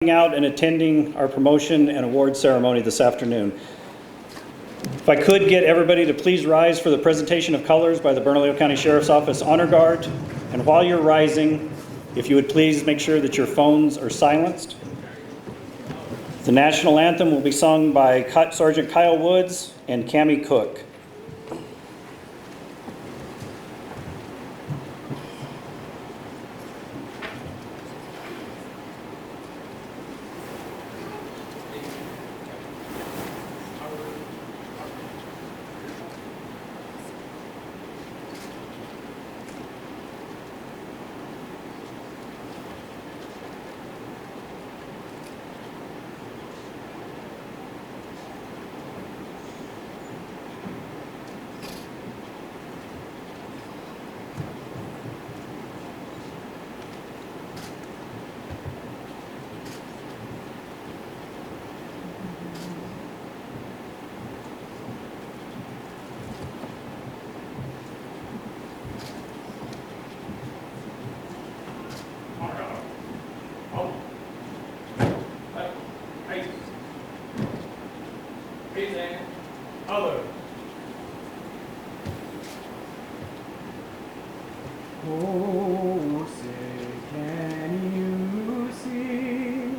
out and attending our promotion and award ceremony this afternoon. If I could get everybody to please rise for the presentation of colors by the Bernalillo County Sheriff's Office Honor Guard. And while you're rising, if you would please make sure that your phones are silenced. The national anthem will be sung by Sergeant Kyle Woods and Cammie Cook. Oh, say, can you see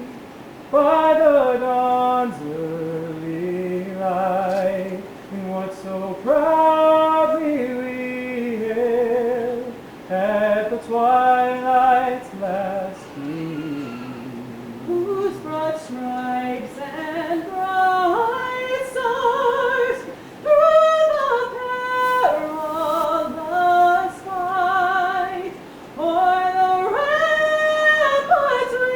by the dawn's early light in what so proudly we hailed at the twilight's last gleam, whose broad stripes and bright stars through the perilous fight o'er the ramparts we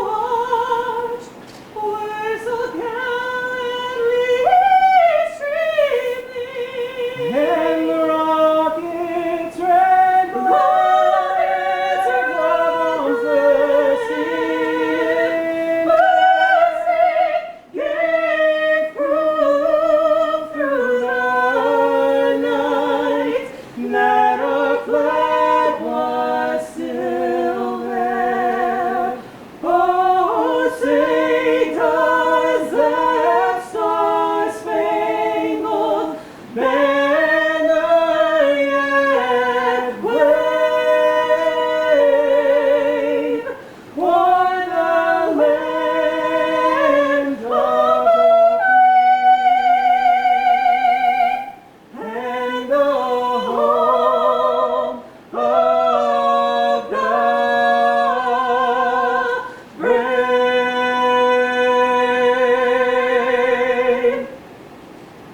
watched were so gallantly streaming, and the rockets ran across the sea, gave proof through the night that our flag was still there. Oh, say does that star-spangled banner yet wave o'er the land of the free and the home of the brave.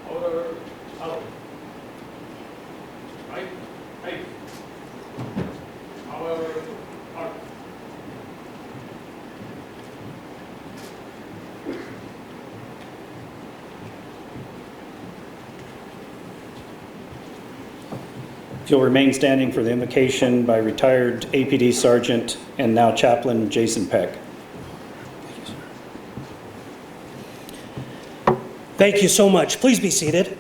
Order, out. Right, right. Our heart. If you'll remain standing for the invocation by retired APD Sergeant and now Chaplain Jason Peck. Thank you so much. Please be seated.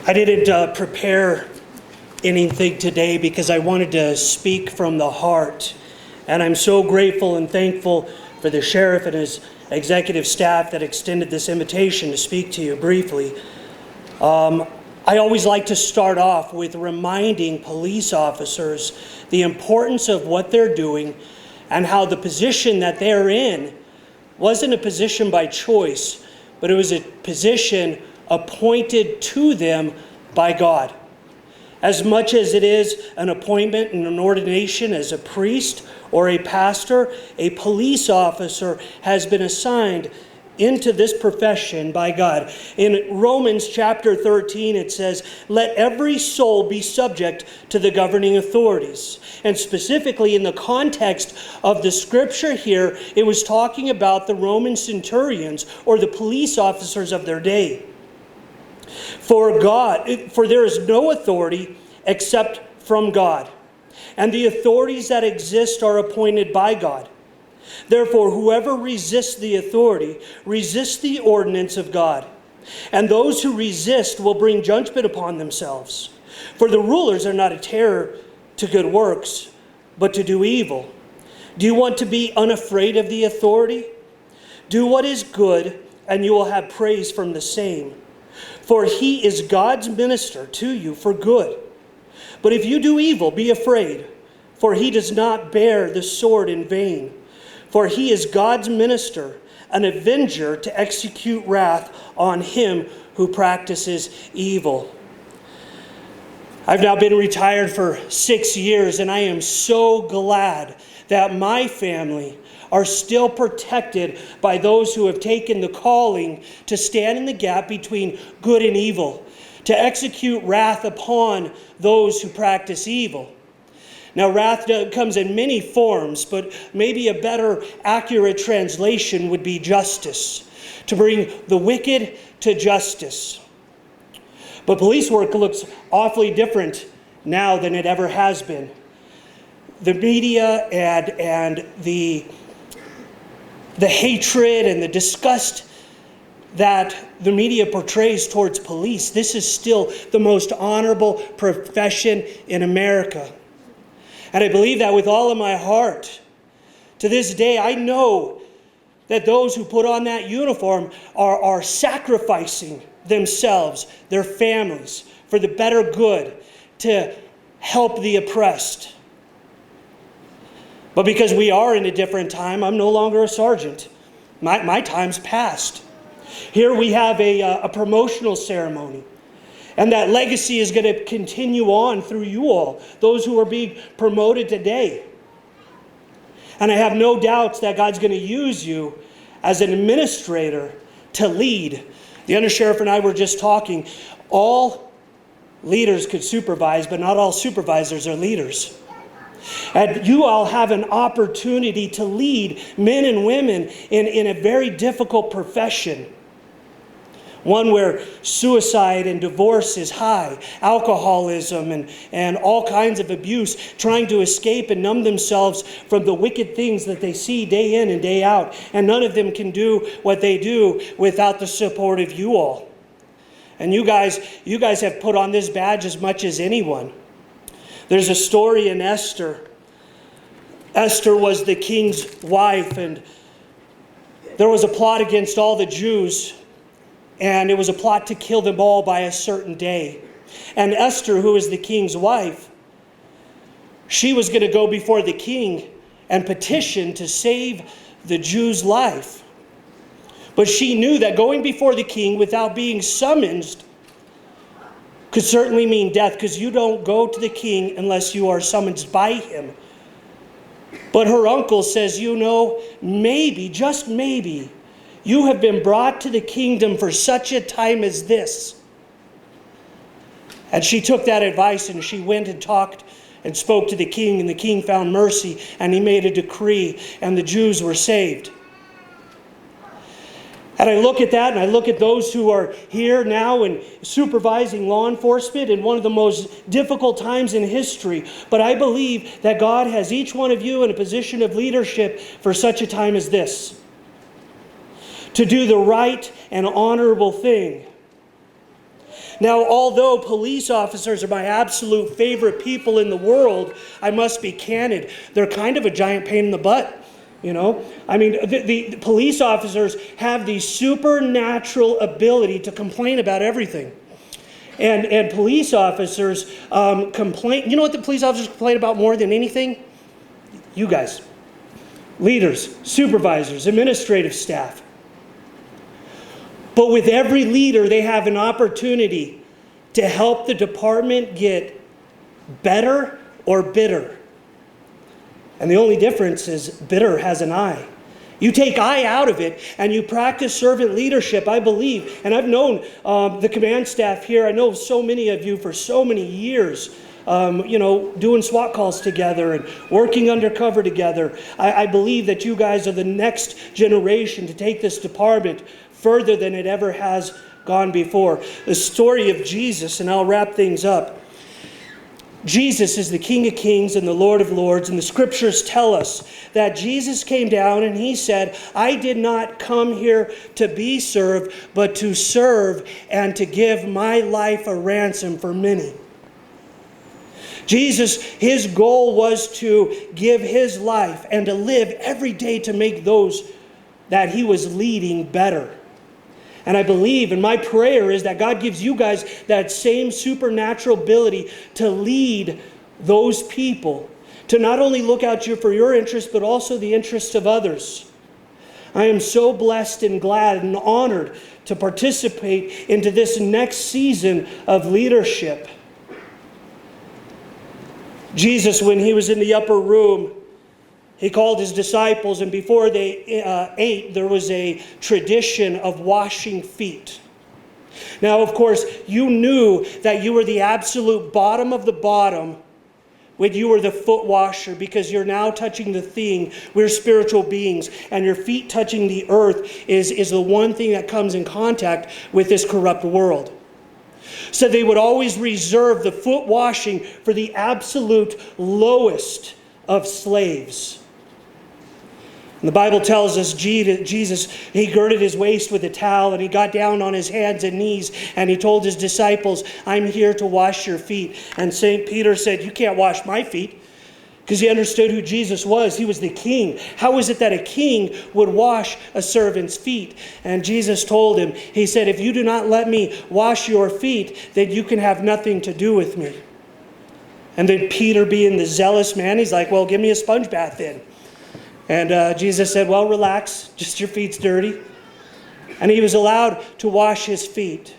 I didn't prepare anything today because I wanted to speak from the heart. And I'm so grateful and thankful for the sheriff and his executive staff that extended this invitation to speak to you briefly. I always like to start off with reminding police officers the importance of what they're doing and how the position that they're in wasn't a position by choice, but it was a position appointed to them by God. As much as it is an appointment and an ordination as a priest or a pastor, a police officer has been assigned into this profession by God. In Romans chapter 13, it says, "Let every soul be subject to the governing authorities." And specifically in the context of the scripture here, it was talking about the Roman centurions or the police officers of their day. For there is no authority except from God, and the authorities that exist are appointed by God. Therefore, whoever resists the authority resists the ordinance of God, and those who resist will bring judgment upon themselves. For the rulers are not a terror to good works, but to do evil? Do you want to be unafraid of the authority? Do what is good, and you will have praise from the same. For he is God's minister to you for good. But if you do evil, be afraid, for he does not bear the sword in vain. For he is God's minister, an avenger to execute wrath on him who practices evil. I've now been retired for 6 years, and I am so glad that my family are still protected by those who have taken the calling to stand in the gap between good and evil, to execute wrath upon those who practice evil. Now, wrath comes in many forms, but maybe a better, accurate translation would be justice, to bring the wicked to justice. But police work looks awfully different now than it ever has been. The media and the hatred and the disgust that the media portrays towards police, this is still the most honorable profession in America. And I believe that with all of my heart. To this day, I know that those who put on that uniform are sacrificing themselves, their families, for the better good, to help the oppressed. But because we are in a different time, I'm no longer a sergeant. My time's past. Here we have a promotional ceremony. And that legacy is going to continue on through you all, those who are being promoted today. And I have no doubts that God's going to use you as an administrator to lead. The undersheriff and I were just talking. All leaders could supervise, but not all supervisors are leaders. And you all have an opportunity to lead men and women in a very difficult profession. One where suicide and divorce is high, alcoholism and all kinds of abuse, trying to escape and numb themselves from the wicked things that they see day in and day out. And none of them can do what they do without the support of you all. And you guys have put on this badge as much as anyone. There's a story in Esther. Esther was the king's wife, and there was a plot against all the Jews, and it was a plot to kill them all by a certain day. And Esther, who is the king's wife, she was going to go before the king and petition to save the Jews' life. But she knew that going before the king without being summoned could certainly mean death, because you don't go to the king unless you are summoned by him. But her uncle says, maybe, just maybe, you have been brought to the kingdom for such a time as this. And she took that advice and she went and talked and spoke to the king, and the king found mercy and he made a decree, and the Jews were saved. And I look at that, and I look at those who are here now and supervising law enforcement in one of the most difficult times in history. But I believe that God has each one of you in a position of leadership for such a time as this, to do the right and honorable thing. Now, although police officers are my absolute favorite people in the world, I must be candid. They're kind of a giant pain in the butt. The police officers have the supernatural ability to complain about everything. And police officers complain. You know what the police officers complain about more than anything? You guys. Leaders, supervisors, administrative staff. But with every leader, they have an opportunity to help the department get better or bitter. And the only difference is bitter has an I. You take I out of it and you practice servant leadership, I believe. And I've known the command staff here. I know so many of you for so many years, doing SWAT calls together and working undercover together. I believe that you guys are the next generation to take this department further than it ever has gone before. The story of Jesus, and I'll wrap things up. Jesus is the King of Kings and the Lord of Lords, and the scriptures tell us that Jesus came down and he said, I did not come here to be served, but to serve and to give my life a ransom for many. Jesus, his goal was to give his life and to live every day to make those that he was leading better. And I believe, and my prayer is that God gives you guys that same supernatural ability to lead those people, to not only look out for your interests, but also the interests of others. I am so blessed and glad and honored to participate into this next season of leadership. Jesus, when he was in the upper room, he called his disciples, and before they ate, there was a tradition of washing feet. Now, of course, you knew that you were the absolute bottom of the bottom when you were the foot washer, because you're now touching the thing. We're spiritual beings, and your feet touching the earth is the one thing that comes in contact with this corrupt world. So they would always reserve the foot washing for the absolute lowest of slaves. And the Bible tells us Jesus, he girded his waist with a towel, and he got down on his hands and knees, and he told his disciples, I'm here to wash your feet. And St. Peter said, you can't wash my feet, because he understood who Jesus was. He was the king. How is it that a king would wash a servant's feet? And Jesus told him, he said, if you do not let me wash your feet, then you can have nothing to do with me. And then Peter, being the zealous man, he's like, well, give me a sponge bath then. And Jesus said, well, relax, just your feet's dirty. And he was allowed to wash his feet.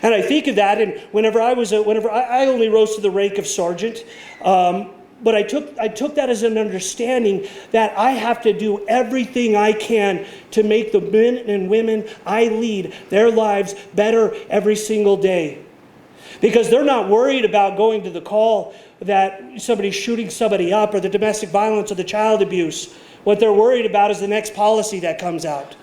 And I think of that, and whenever I only rose to the rank of sergeant, but I took that as an understanding that I have to do everything I can to make the men and women I lead, their lives better every single day. Because they're not worried about going to the call that somebody's shooting somebody up, or the domestic violence or the child abuse. What they're worried about is the next policy that comes out.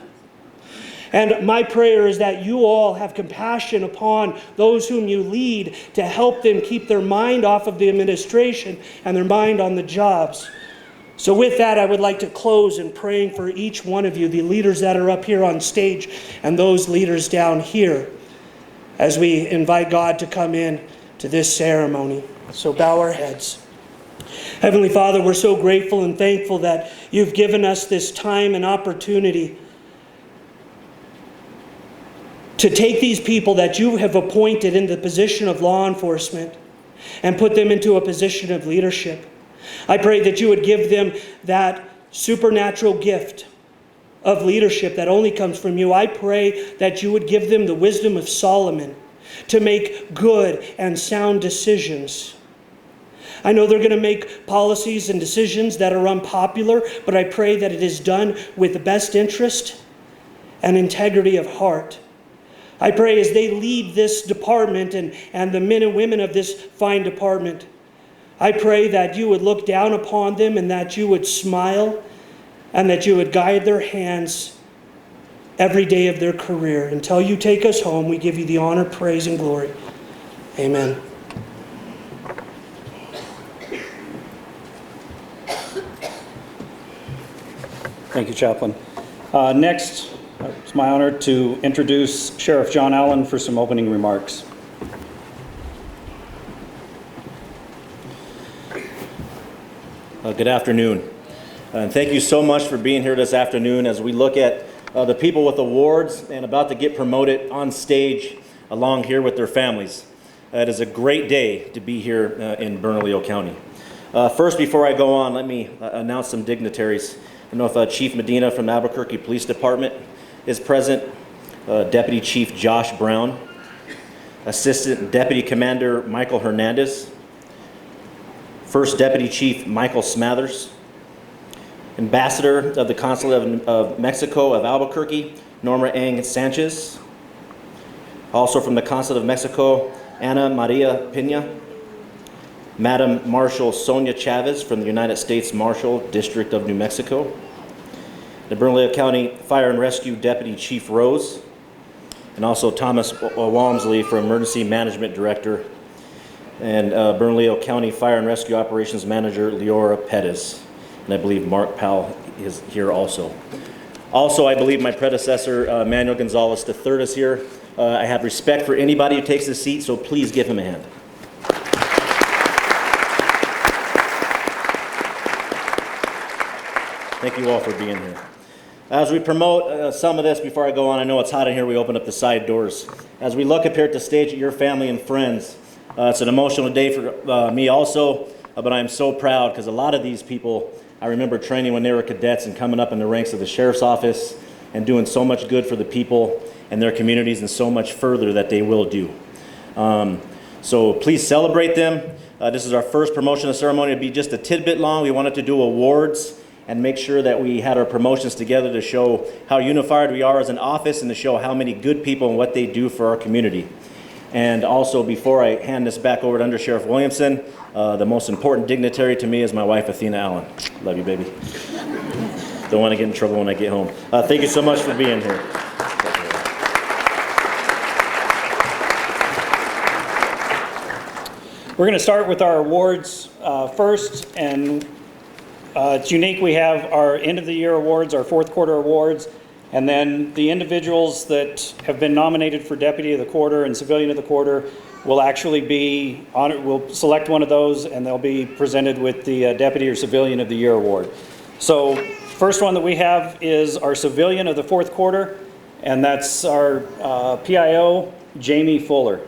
And my prayer is that you all have compassion upon those whom you lead, to help them keep their mind off of the administration and their mind on the jobs. So with that, I would like to close in praying for each one of you, the leaders that are up here on stage and those leaders down here, as we invite God to come in to this ceremony. So bow our heads. Heavenly Father, we're so grateful and thankful that you've given us this time and opportunity to take these people that you have appointed in the position of law enforcement and put them into a position of leadership. I pray that you would give them that supernatural gift of leadership that only comes from you. I pray that you would give them the wisdom of Solomon to make good and sound decisions. I know they're going to make policies and decisions that are unpopular, but I pray that it is done with the best interest and integrity of heart. I pray as they lead this department and the men and women of this fine department, I pray that you would look down upon them and that you would smile and that you would guide their hands every day of their career. Until you take us home, we give you the honor, praise, and glory. Amen. Thank you, Chaplain. Next, it's my honor to introduce Sheriff John Allen for some opening remarks. Good afternoon. And thank you so much for being here this afternoon as we look at the people with awards and about to get promoted on stage along here with their families. It is a great day to be here in Bernalillo County. First, before I go on, let me announce some dignitaries. I don't know if Chief Medina from Albuquerque Police Department is present, Deputy Chief Josh Brown, Assistant Deputy Commander Michael Hernandez, First Deputy Chief Michael Smathers, Ambassador of the Consulate of Mexico of Albuquerque, Norma Ang Sanchez. Also from the Consulate of Mexico, Ana Maria Pena. Madam Marshal Sonia Chavez from the United States Marshal District of New Mexico. The Bernalillo County Fire and Rescue Deputy Chief Rose. And also Thomas Walmsley for Emergency Management Director. And Bernalillo County Fire and Rescue Operations Manager Leora Perez. And I believe Mark Powell is here also. Also, I believe my predecessor, Manuel Gonzales III, is here. I have respect for anybody who takes a seat, so please give him a hand. Thank you all for being here. As we promote some of this, before I go on, I know it's hot in here, we open up the side doors. As we look up here at the stage at your family and friends, it's an emotional day for me also, but I'm so proud because a lot of these people, I remember training when they were cadets and coming up in the ranks of the sheriff's office and doing so much good for the people and their communities and so much further that they will do. So please celebrate them. This is our first promotional ceremony. It'll be just a tidbit long. We wanted to do awards and make sure that we had our promotions together to show how unified we are as an office and to show how many good people and what they do for our community. And also, before I hand this back over to Under Sheriff Williamson, the most important dignitary to me is my wife, Athena Allen. Love you, baby. Don't want to get in trouble when I get home. Thank you so much for being here. We're going to start with our awards first, and it's unique. We have our end of the year awards, our fourth quarter awards, and then the individuals that have been nominated for Deputy of the Quarter and Civilian of the Quarter will actually be honored. We'll select one of those, and they'll be presented with the Deputy or Civilian of the Year award. So, first one that we have is our Civilian of the fourth quarter, and that's our PIO, Jayme-Fuller.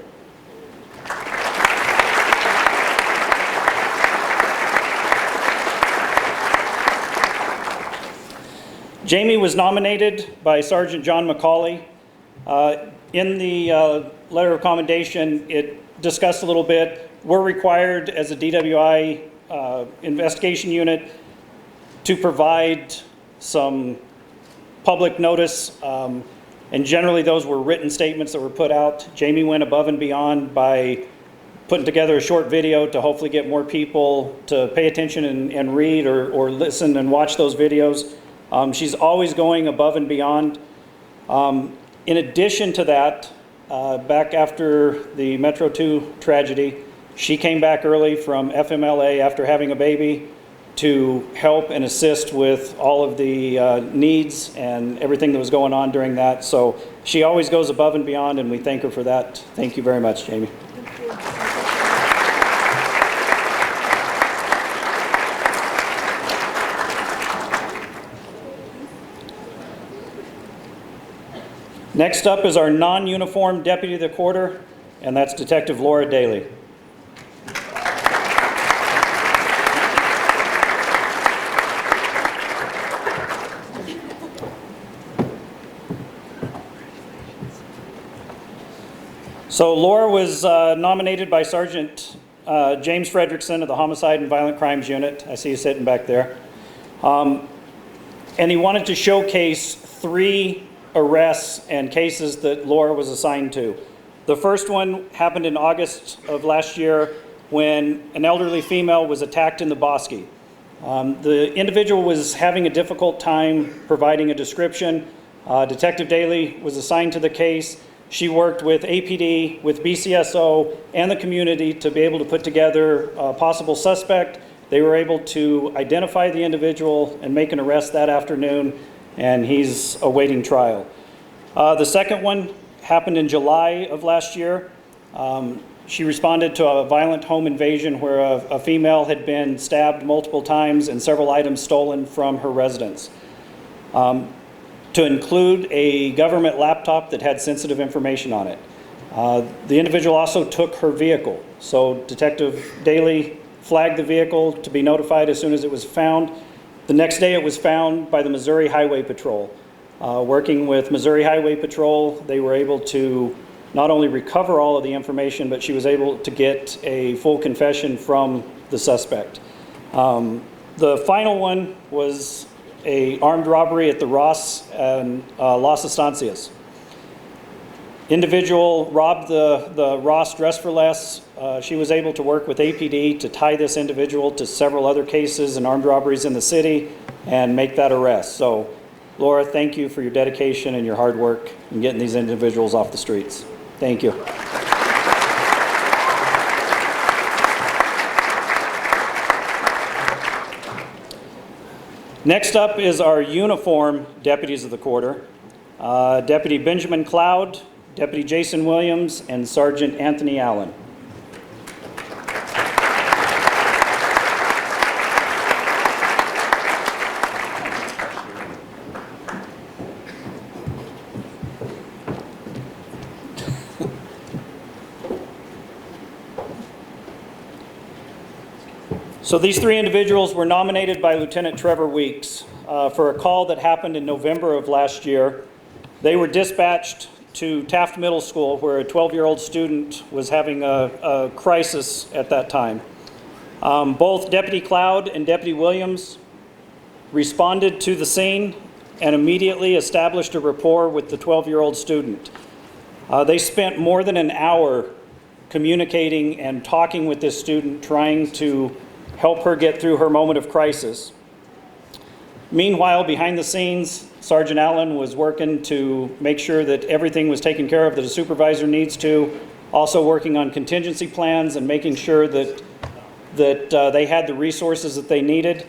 Jayme was nominated by Sergeant John McCauley. In the letter of commendation, it discussed a little bit. We're required as a DWI investigation unit to provide some public notice, and generally those were written statements that were put out. Jayme went above and beyond by putting together a short video to hopefully get more people to pay attention and read or listen and watch those videos. She's always going above and beyond. In addition to that, back after the Metro 2 tragedy, she came back early from FMLA after having a baby to help and assist with all of the needs and everything that was going on during that. So she always goes above and beyond, and we thank her for that. Thank you very much, Jayme. Next up is our non-uniformed Deputy of the Quarter, and that's Detective Laura Dailey. So Laura was nominated by Sergeant James Fredrickson of the Homicide and Violent Crimes Unit. I see you sitting back there. And he wanted to showcase 3 arrests and cases that Laura was assigned to. The first one happened in August of last year when an elderly female was attacked in the Bosque. The individual was having a difficult time providing a description. Detective Dailey was assigned to the case. She worked with APD, with BCSO, and the community to be able to put together a possible suspect. They were able to identify the individual and make an arrest that afternoon, and he's awaiting trial. The second one happened in July of last year. She responded to a violent home invasion where a female had been stabbed multiple times and several items stolen from her residence. To include a government laptop that had sensitive information on it. The individual also took her vehicle. So Detective Dailey flagged the vehicle to be notified as soon as it was found. The next day it was found by the Missouri Highway Patrol. Working with Missouri Highway Patrol, they were able to not only recover all of the information, but she was able to get a full confession from the suspect. The final one was an armed robbery at the Ross and Las Estancias. Individual robbed the Ross Dress for Less. She was able to work with APD to tie this individual to several other cases and armed robberies in the city and make that arrest. So, Laura, thank you for your dedication and your hard work in getting these individuals off the streets. Thank you. Next up is our uniform Deputies of the Quarter. Deputy Benjamin Cloud, Deputy Jason Williams, and Sergeant Anthony Allen. So these three individuals were nominated by Lieutenant Trevor Weeks for a call that happened in November of last year. They were dispatched to Taft Middle School, where a 12-year-old student was having a crisis at that time. Both Deputy Cloud and Deputy Williams responded to the scene and immediately established a rapport with the 12-year-old student. They spent more than an hour communicating and talking with this student, trying to help her get through her moment of crisis. Meanwhile, behind the scenes, Sergeant Allen was working to make sure that everything was taken care of that a supervisor needs to, also working on contingency plans and making sure that they had the resources that they needed.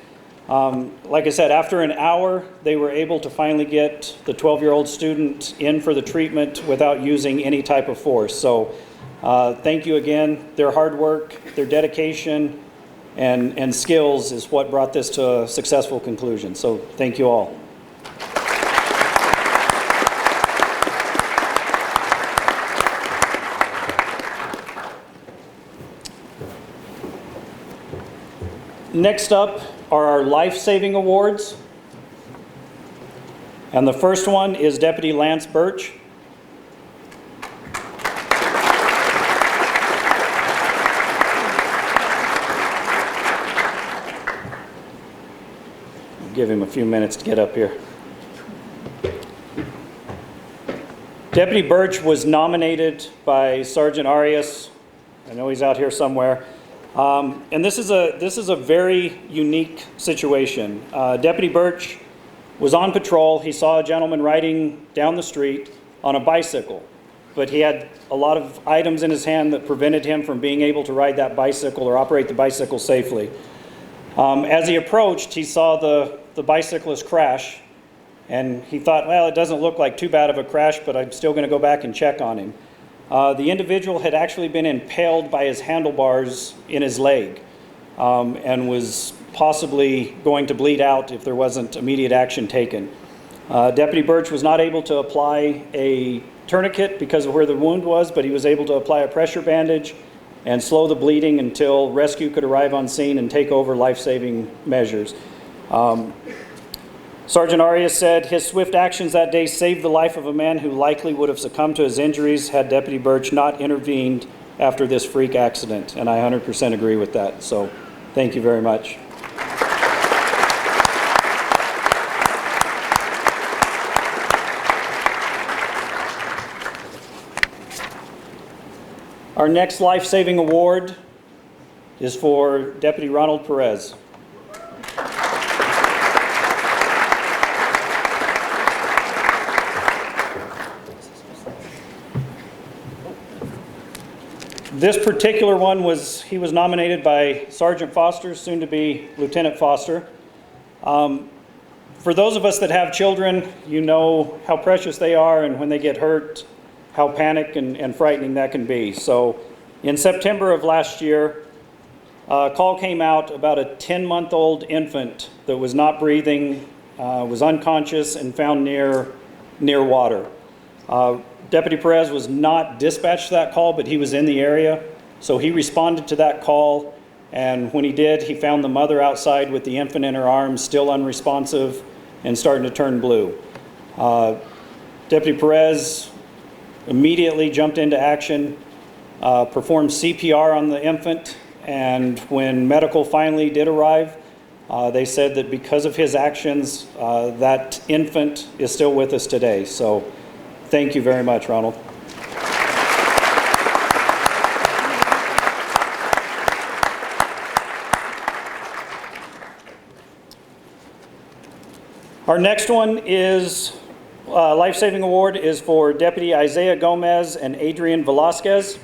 Like I said, after an hour, they were able to finally get the 12-year-old student in for the treatment without using any type of force. So thank you again. Their hard work, their dedication, and skills is what brought this to a successful conclusion. So thank you all. Next up are our Lifesaving Awards. And the first one is Deputy Lance Burch. Give him a few minutes to get up here. Deputy Burch was nominated by Sergeant Arias. I know he's out here somewhere. And this is a very unique situation. Deputy Burch was on patrol. He saw a gentleman riding down the street on a bicycle, but he had a lot of items in his hand that prevented him from being able to ride that bicycle or operate the bicycle safely. As he approached, he saw the bicyclist crash, and he thought, well, it doesn't look like too bad of a crash, but I'm still going to go back and check on him. The individual had actually been impaled by his handlebars in his leg and was possibly going to bleed out if there wasn't immediate action taken. Deputy Burch was not able to apply a tourniquet because of where the wound was, but he was able to apply a pressure bandage and slow the bleeding until rescue could arrive on scene and take over life-saving measures. Sergeant Arias said his swift actions that day saved the life of a man who likely would have succumbed to his injuries had Deputy Burch not intervened after this freak accident, and I 100% agree with that. So thank you very much. Our next life-saving award is for Deputy Ronald Perez. This particular one he was nominated by Sergeant Foster, soon to be Lieutenant Foster. For those of us that have children, you know how precious they are, and when they get hurt, how panic and frightening that can be. So in September of last year, a call came out about a 10-month-old infant that was not breathing, was unconscious, and found near water. Deputy Perez was not dispatched to that call, but he was in the area. So he responded to that call, and when he did, he found the mother outside with the infant in her arms, still unresponsive and starting to turn blue. Deputy Perez immediately jumped into action, performed CPR on the infant, and when medical finally did arrive, they said that because of his actions, that infant is still with us today. So thank you very much, Ronald. Our next one is Life-Saving Award is for Deputy Isaiah Gomez and Adrian Velasquez.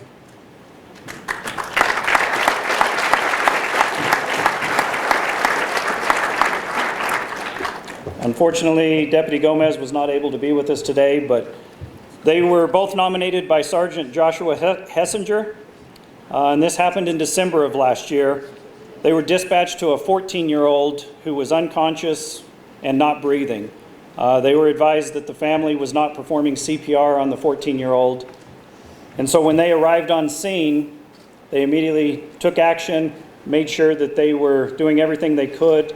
Unfortunately, Deputy Gomez was not able to be with us today, but they were both nominated by Sergeant Joshua Hessinger, and this happened in December of last year. They were dispatched to a 14-year-old who was unconscious and not breathing. They were advised that the family was not performing CPR on the 14-year-old. And so when they arrived on scene, they immediately took action, made sure that they were doing everything they could,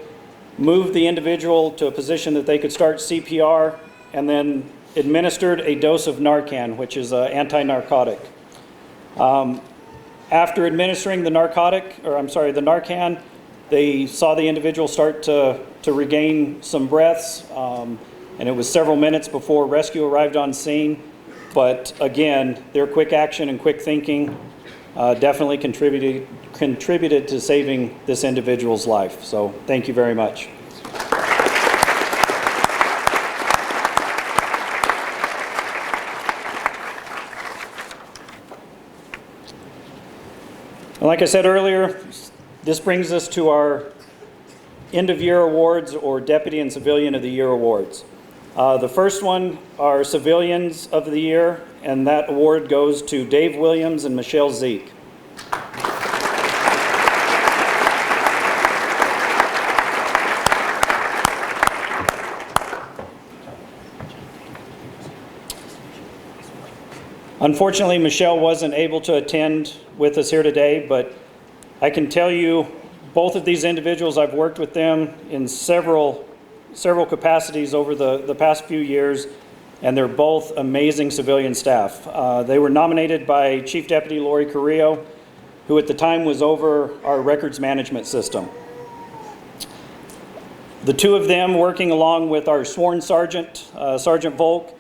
moved the individual to a position that they could start CPR, and then administered a dose of Narcan, which is an anti-narcotic. After administering the Narcan, they saw the individual start to regain some breaths, and it was several minutes before rescue arrived on scene. But again, their quick action and quick thinking definitely contributed to saving this individual's life. So thank you very much. And like I said earlier, this brings us to our end of year awards, or Deputy and Civilian of the Year awards. The first one are Civilians of the Year, and that award goes to Dave Williams and Michelle Zeak. Unfortunately, Michelle wasn't able to attend with us here today, but I can tell you both of these individuals, I've worked with them in several capacities over the past few years, and they're both amazing civilian staff. They were nominated by Chief Deputy Lori Carrillo, who at the time was over our records management system. The two of them, working along with our sworn sergeant, Sergeant Volk,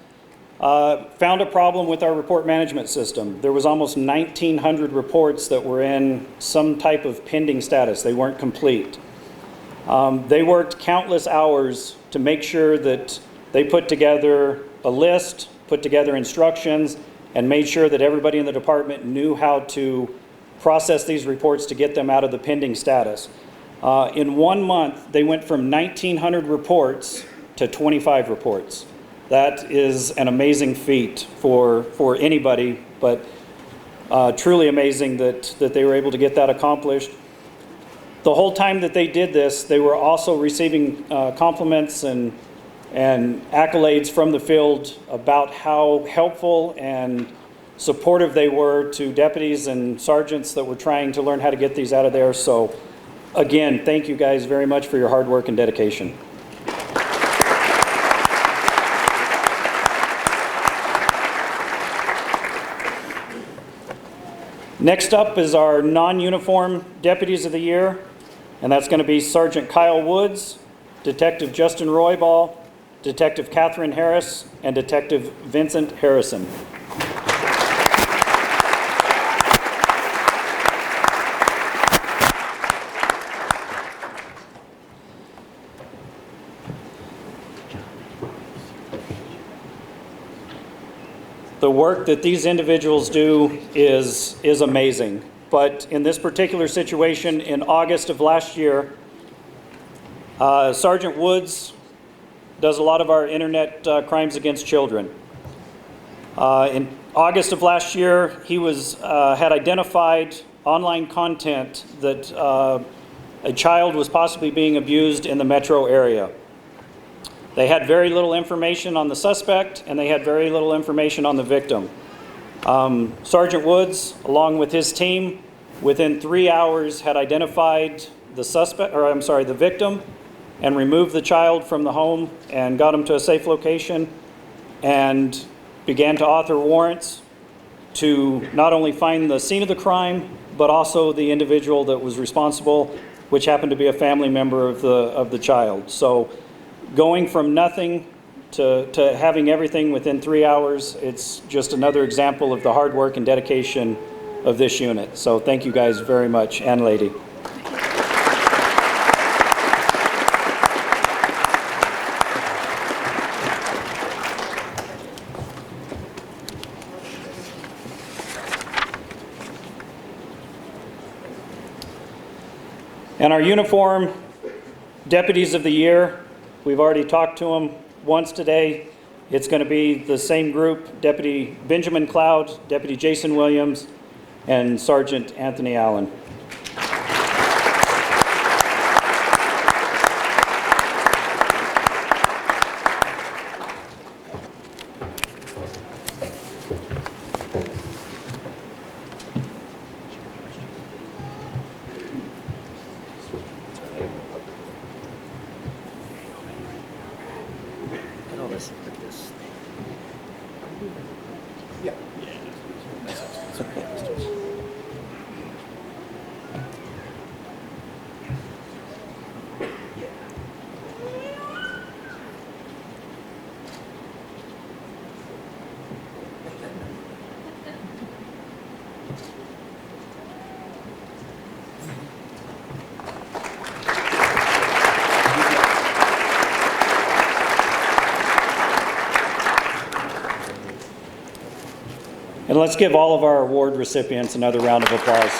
found a problem with our report management system. There was almost 1,900 reports that were in some type of pending status. They weren't complete. They worked countless hours to make sure that they put together a list, put together instructions, and made sure that everybody in the department knew how to process these reports to get them out of the pending status. In 1 month, they went from 1,900 reports to 25 reports. That is an amazing feat for anybody, but truly amazing that they were able to get that accomplished. The whole time that they did this, they were also receiving compliments and accolades from the field about how helpful and supportive they were to deputies and sergeants that were trying to learn how to get these out of there. So again, thank you guys very much for your hard work and dedication. Next up is our non-uniform Deputies of the Year, and that's going to be Sergeant Kyle Woods, Detective Justin Roybal, Detective Kathryn Harris, and Detective Vincent Harrison. The work that these individuals do is amazing. But in this particular situation, in August of last year, Sergeant Woods does a lot of our internet crimes against children. In August of last year, he had identified online content that a child was possibly being abused in the metro area. They had very little information on the suspect, and they had very little information on the victim. Sergeant Woods, along with his team, within 3 hours had identified the victim, and removed the child from the home and got him to a safe location, and began to author warrants to not only find the scene of the crime, but also the individual that was responsible, which happened to be a family member of the child. So going from nothing to having everything within 3 hours, it's just another example of the hard work and dedication of this unit. So thank you guys very much, and lady. And our uniform Deputies of the Year, we've already talked to them once today. It's going to be the same group: Deputy Benjamin Cloud, Deputy Jason Williams, and Sergeant Anthony Allen. And let's give all of our award recipients another round of applause.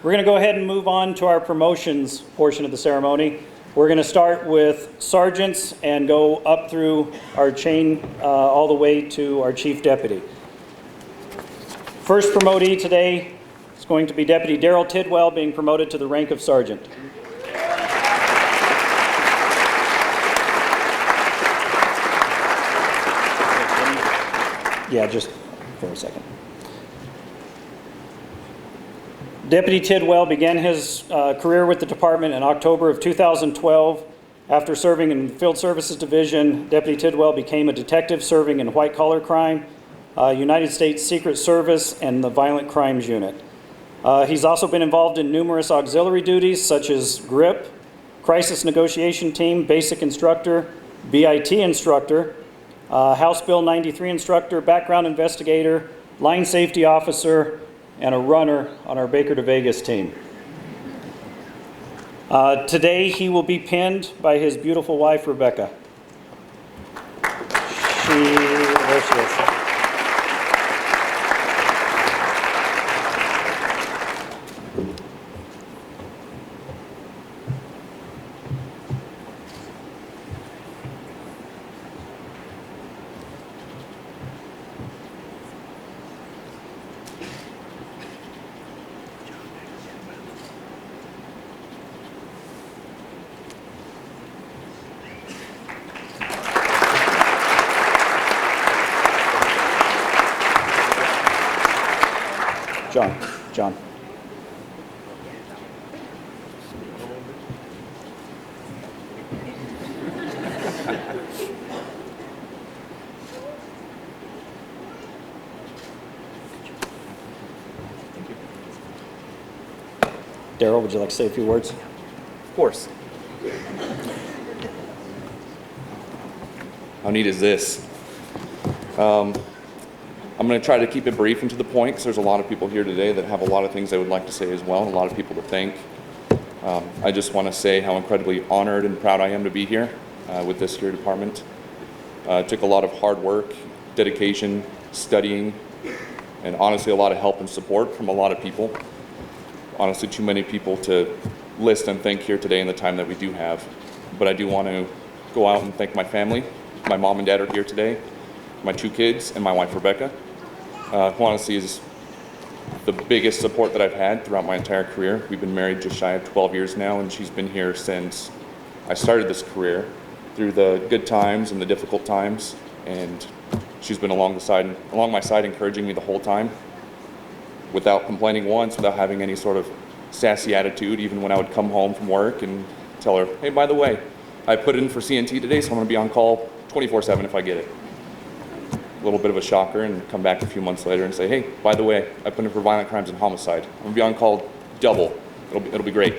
We're going to go ahead and move on to our promotions portion of the ceremony. We're going to start with sergeants and go up through our chain all the way to our chief deputy. First promotee today is going to be Deputy Daryl Tidwell, being promoted to the rank of sergeant. Yeah, just for a second. Deputy Tidwell began his career with the department in October of 2012. After serving in the Field Services Division, Deputy Tidwell became a detective serving in white-collar crime, United States Secret Service, and the Violent Crimes Unit. He's also been involved in numerous auxiliary duties such as GRIP, Crisis Negotiation Team, Basic Instructor, BIT Instructor, House Bill 93 Instructor, Background Investigator, Line Safety Officer, and a runner on our Baker to Vegas team. Today he will be pinned by his beautiful wife, Rebecca. There she is. John. Daryl, would you like to say a few words? Of course. How neat is this? I'm going to try to keep it brief and to the point because there's a lot of people here today that have a lot of things they would like to say as well, and a lot of people to thank. I just want to say how incredibly honored and proud I am to be here with this here department. It took a lot of hard work, dedication, studying, and honestly a lot of help and support from a lot of people. Honestly, too many people to list and thank here today in the time that we do have. But I do want to go out and thank my family. My mom and dad are here today, my 2 kids, and my wife, Rebecca, who honestly is the biggest support that I've had throughout my entire career. We've been married just shy of 12 years now, and she's been here since I started this career, through the good times and the difficult times, and she's been along my side, encouraging me the whole time, without complaining once, without having any sort of sassy attitude, even when I would come home from work and tell her, hey, by the way, I put in for CNT today, so I'm going to be on call 24/7 if I get it. A little bit of a shocker, and come back a few months later and say, hey, by the way, I put in for violent crimes and homicide. I'm going to be on call double. It'll be great.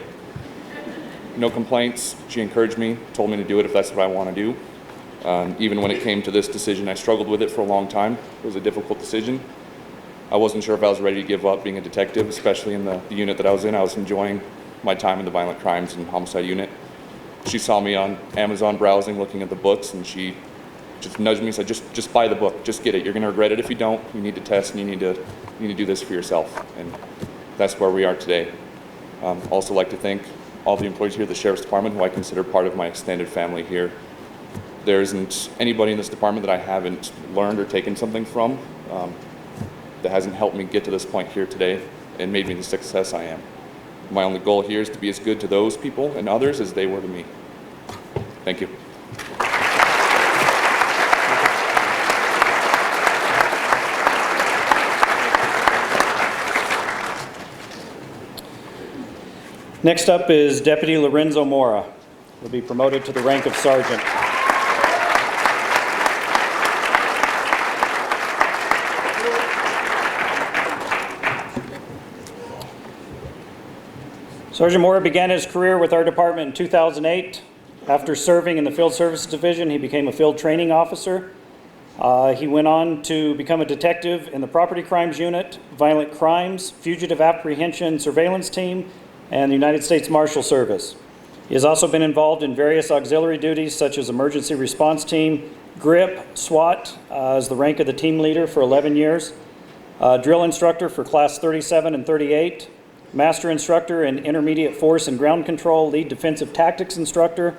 No complaints. She encouraged me, told me to do it if that's what I want to do. Even when it came to this decision, I struggled with it for a long time. It was a difficult decision. I wasn't sure if I was ready to give up being a detective, especially in the unit that I was in. I was enjoying my time in the violent crimes and homicide unit. She saw me on Amazon browsing, looking at the books, and she just nudged me and said, just buy the book, just get it. You're going to regret it if you don't. You need to test, and you need to do this for yourself. And that's where we are today. Also like to thank all the employees here at the Sheriff's Department, who I consider part of my extended family here. There isn't anybody in this department that I haven't learned or taken something from. That hasn't helped me get to this point here today and made me the success I am. My only goal here is to be as good to those people and others as they were to me. Thank you. Next up is Deputy Lorenzo Mora. He'll be promoted to the rank of sergeant. Sergeant Mora began his career with our department in 2008. After serving in the Field Services Division, he became a field training officer. He went on to become a detective in the Property Crimes Unit, Violent Crimes, Fugitive Apprehension Surveillance Team, and the United States Marshal Service. He has also been involved in various auxiliary duties such as Emergency Response Team, GRIP, SWAT, as the rank of the team leader for 11 years, drill instructor for Class 37 and 38, Master Instructor in Intermediate Force and Ground Control, Lead Defensive Tactics Instructor.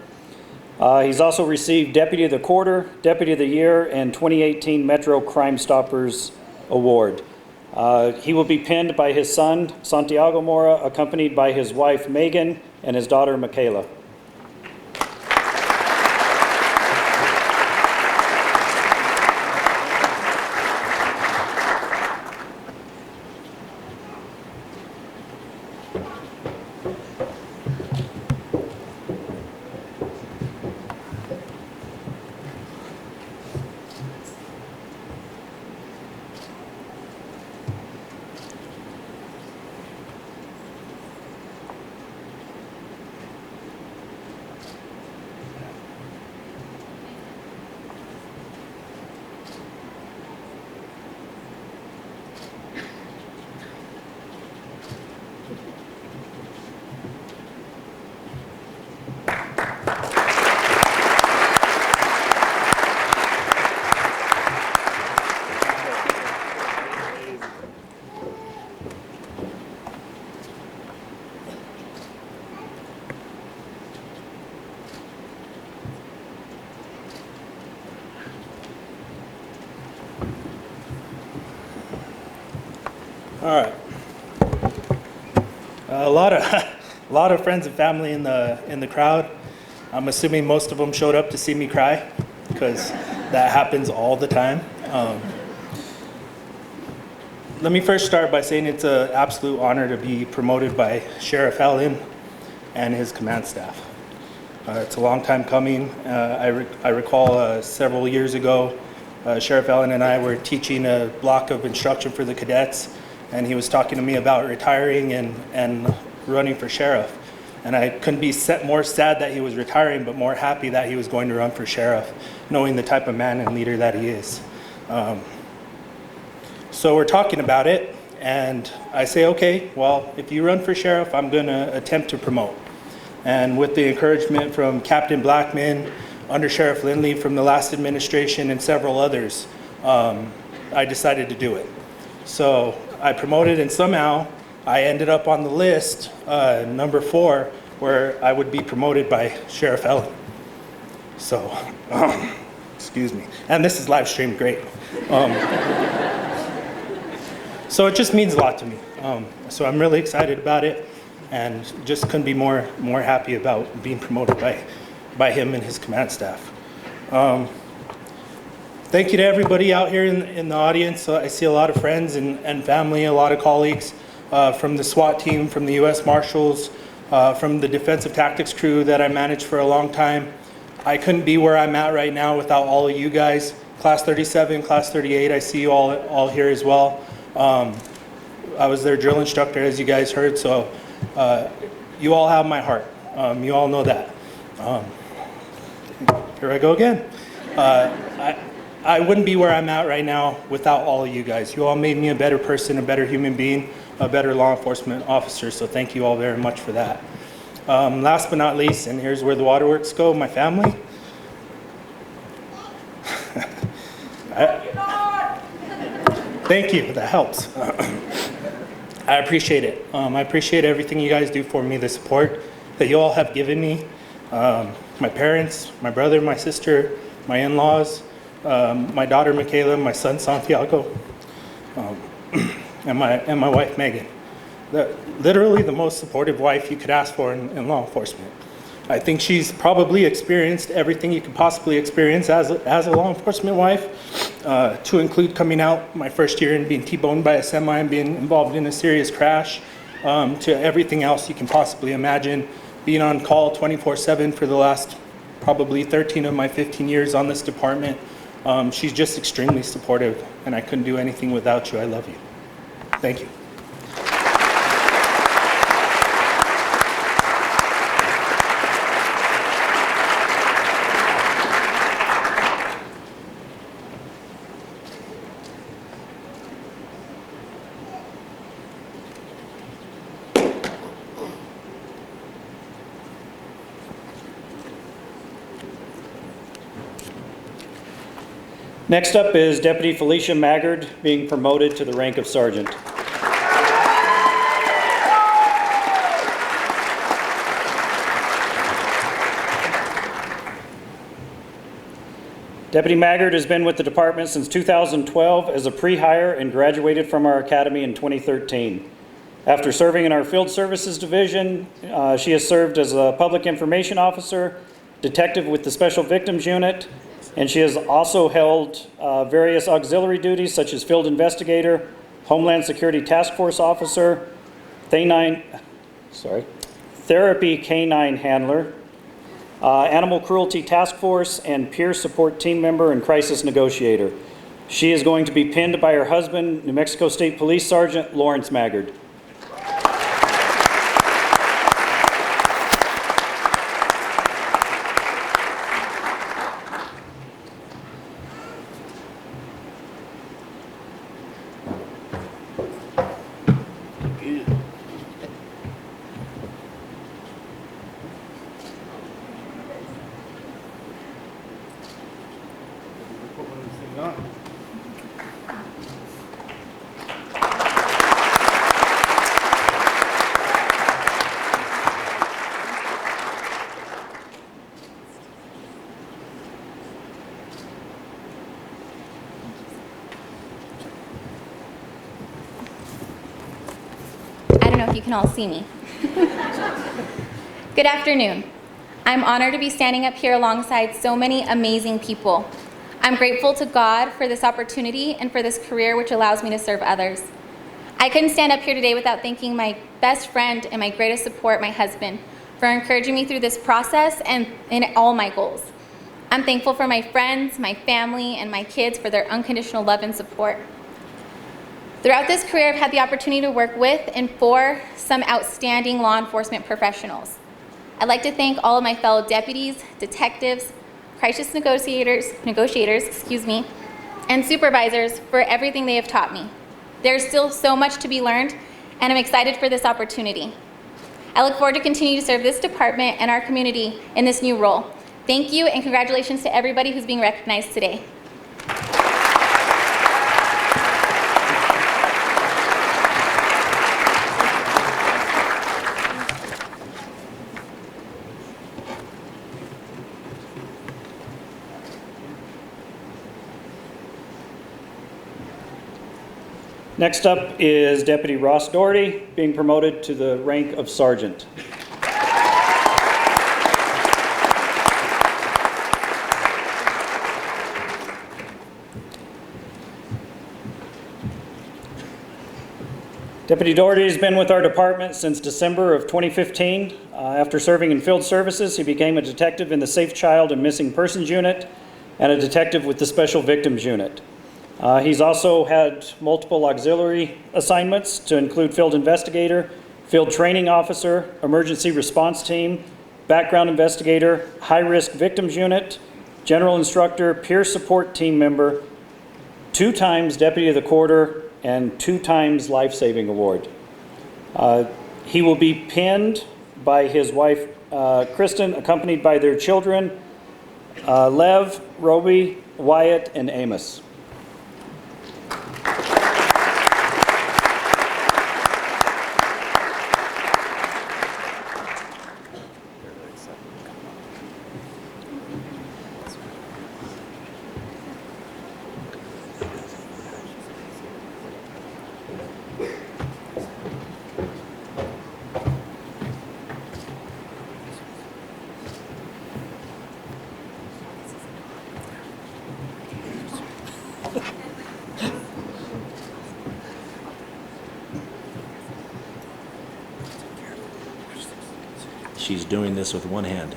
He's also received Deputy of the Quarter, Deputy of the Year, and 2018 Metro Crime Stoppers Award. He will be pinned by his son, Santiago Mora, accompanied by his wife, Megan, and his daughter, Michaela. All right. A lot of friends and family in the crowd. I'm assuming most of them showed up to see me cry, because that happens all the time. Let me first start by saying it's an absolute honor to be promoted by Sheriff Allen and his command staff. It's a long time coming. I recall several years ago, Sheriff Allen and I were teaching a block of instruction for the cadets, and he was talking to me about retiring and running for sheriff. And I couldn't be more sad that he was retiring, but more happy that he was going to run for sheriff, knowing the type of man and leader that he is. So we're talking about it, and I say, okay, well, if you run for sheriff, I'm going to attempt to promote. And with the encouragement from Captain Blackman, Under Sheriff Lindley from the last administration, and several others, I decided to do it. So I promoted, and somehow I ended up on the list, number 4, where I would be promoted by Sheriff Allen. So, excuse me. And this is live streamed, great. So it just means a lot to me. So I'm really excited about it, and just couldn't be more happy about being promoted by him and his command staff. Thank you to everybody out here in the audience. I see a lot of friends and family, a lot of colleagues from the SWAT team, from the U.S. Marshals, from the defensive tactics crew that I managed for a long time. I couldn't be where I'm at right now without all of you guys. Class 37, Class 38, I see you all here as well. I was their drill instructor, as you guys heard, so you all have my heart. You all know that. Here I go again. I wouldn't be where I'm at right now without all of you guys. You all made me a better person, a better human being, a better law enforcement officer, so thank you all very much for that. Last but not least, and here's where the waterworks go, my family. Thank you, that helps. I appreciate it. I appreciate everything you guys do for me, the support that you all have given me. My parents, my brother, my sister, my in-laws, my daughter Michaela, my son Santiago, and my wife Megan. Literally the most supportive wife you could ask for in law enforcement. I think she's probably experienced everything you could possibly experience as a law enforcement wife, to include coming out my first year and being T-boned by a semi and being involved in a serious crash, to everything else you can possibly imagine. Being on call 24/7 for the last probably 13 of my 15 years on this department. She's just extremely supportive, and I couldn't do anything without you. I love you. Thank you. Next up is Deputy Felicia Maggard being promoted to the rank of sergeant. Deputy Maggard has been with the department since 2012 as a pre-hire and graduated from our academy in 2013. After serving in our Field Services Division, she has served as a public information officer, detective with the Special Victims Unit, and she has also held various auxiliary duties such as field investigator, Homeland Security Task Force officer, therapy canine handler, animal cruelty task force, and peer support team member and crisis negotiator. She is going to be pinned by her husband, New Mexico State Police Sergeant Lawrence Maggard. You can all see me. Good afternoon. I'm honored to be standing up here alongside so many amazing people. I'm grateful to God for this opportunity and for this career which allows me to serve others. I couldn't stand up here today without thanking my best friend and my greatest support, my husband, for encouraging me through this process and in all my goals. I'm thankful for my friends, my family, and my kids for their unconditional love and support. Throughout this career, I've had the opportunity to work with and for some outstanding law enforcement professionals. I'd like to thank all of my fellow deputies, detectives, crisis negotiators, and supervisors for everything they have taught me. There's still so much to be learned, and I'm excited for this opportunity. I look forward to continue to serve this department and our community in this new role. Thank you, and congratulations to everybody who's being recognized today. Next up is Deputy Ross Doherty being promoted to the rank of sergeant. Deputy Doherty has been with our department since December of 2015. After serving in field services, he became a detective in the Safe Child and Missing Persons Unit and a detective with the Special Victims Unit. He's also had multiple auxiliary assignments to include field investigator, field training officer, emergency response team, background investigator, high-risk victims unit, general instructor, peer support team member, 2 times deputy of the quarter, and 2 times Lifesaving Award. He will be pinned by his wife, Kristen, accompanied by their children, Lev, Roby, Wyatt, and Amos. she's doing this with one hand.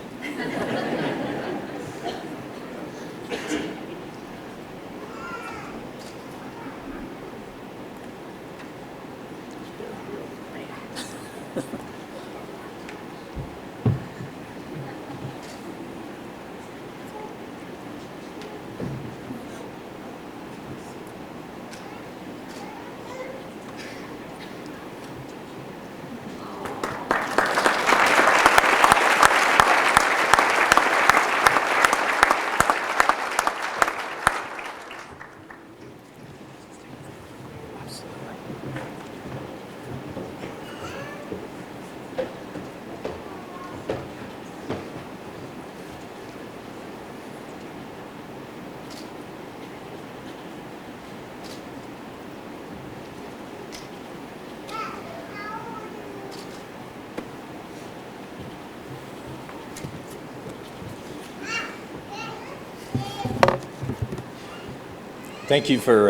Thank you for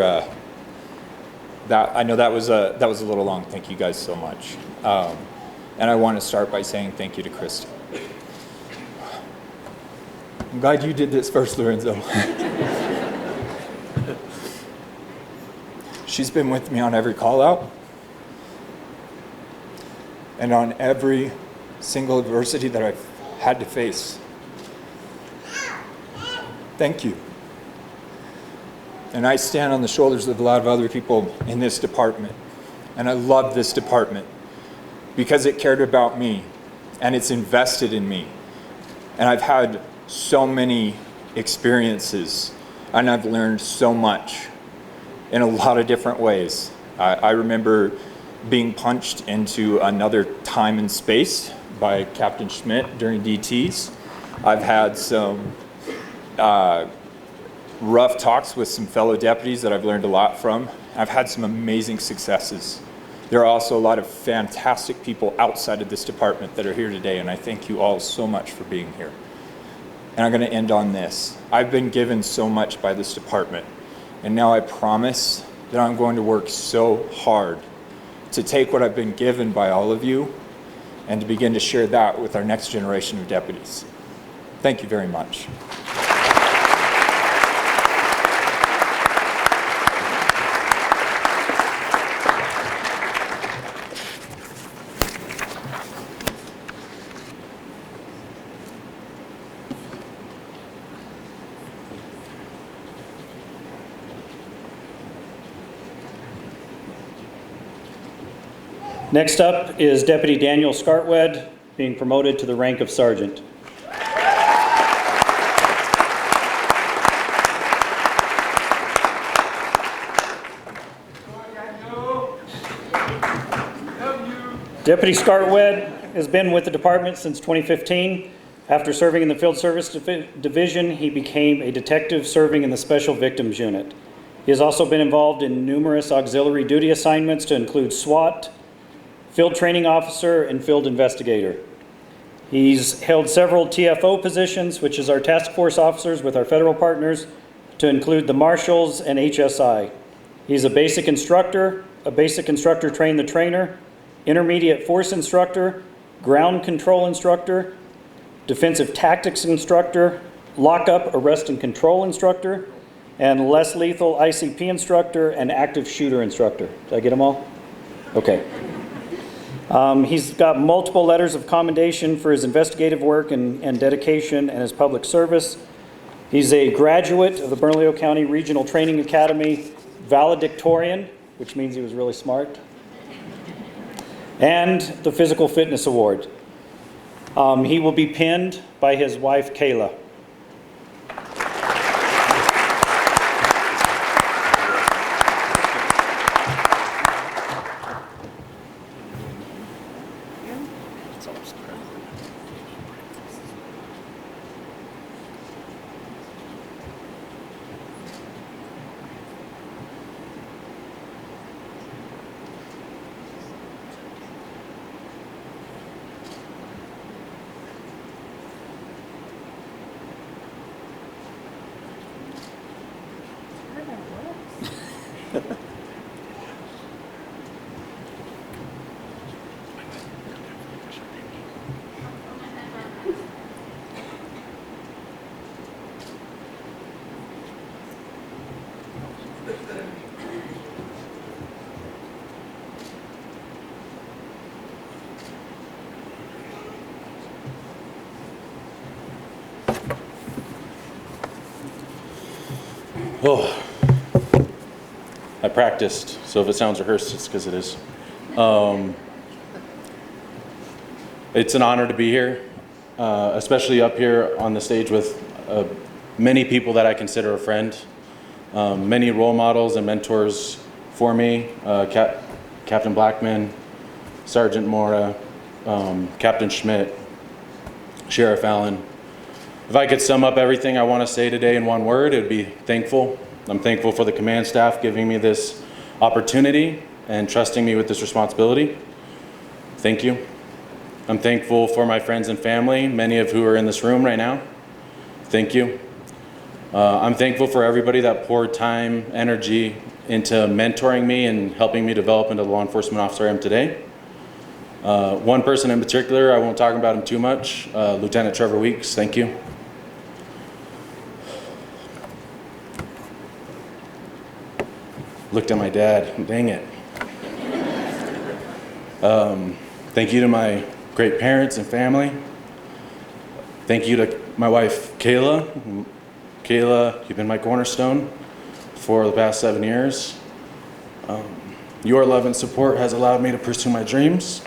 that. I know that was a little long. Thank you guys so much. And I want to start by saying thank you to Krista. I'm glad you did this first, Lorenzo. She's been with me on every call out and on every single adversity that I've had to face. Thank you. And I stand on the shoulders of a lot of other people in this department. And I love this department because it cared about me and it's invested in me. And I've had so many experiences and I've learned so much in a lot of different ways. I remember being punched into another time and space by Captain Schmidt during DTs. I've had some rough talks with some fellow deputies that I've learned a lot from. I've had some amazing successes. There are also a lot of fantastic people outside of this department that are here today, and I thank you all so much for being here. And I'm going to end on this. I've been given so much by this department, and now I promise that I'm going to work so hard to take what I've been given by all of you and to begin to share that with our next generation of deputies. Thank you very much. Next up is Deputy Daniel Scartwed, being promoted to the rank of sergeant. Deputy Scartwed has been with the department since 2015. After serving in the Field Service Division, he became a detective serving in the Special Victims Unit. He has also been involved in numerous auxiliary duty assignments to include SWAT, Field Training Officer, and Field Investigator. He's held several TFO positions, which is our task force officers with our federal partners, to include the Marshals and HSI. He's a basic instructor train the trainer, intermediate force instructor, ground control instructor, defensive tactics instructor, lockup, arrest and control instructor, and less lethal ICP instructor and active shooter instructor. Did I get them all? Okay. He's got multiple letters of commendation for his investigative work and dedication and his public service. He's a graduate of the Bernalillo County Regional Training Academy valedictorian, which means he was really smart, and the Physical Fitness Award. He will be pinned by his wife, Kayla. Oh, I practiced, so if it sounds rehearsed, it's because it is. It's an honor to be here, especially up here on the stage with many people that I consider a friend, many role models and mentors for me, Captain Blackman, Sergeant Mora, Captain Schmidt, Sheriff Allen. If I could sum up everything I want to say today in one word, it would be thankful. I'm thankful for the command staff giving me this opportunity and trusting me with this responsibility. Thank you. I'm thankful for my friends and family, many of who are in this room right now. Thank you. I'm thankful for everybody that poured time, energy into mentoring me and helping me develop into the law enforcement officer I am today. One person in particular, I won't talk about him too much, Lieutenant Trevor Weeks, thank you. Looked at my dad, dang it. Thank you to my great parents and family. Thank you to my wife, Kayla. Kayla, you've been my cornerstone for the past 7 years. Your love and support has allowed me to pursue my dreams.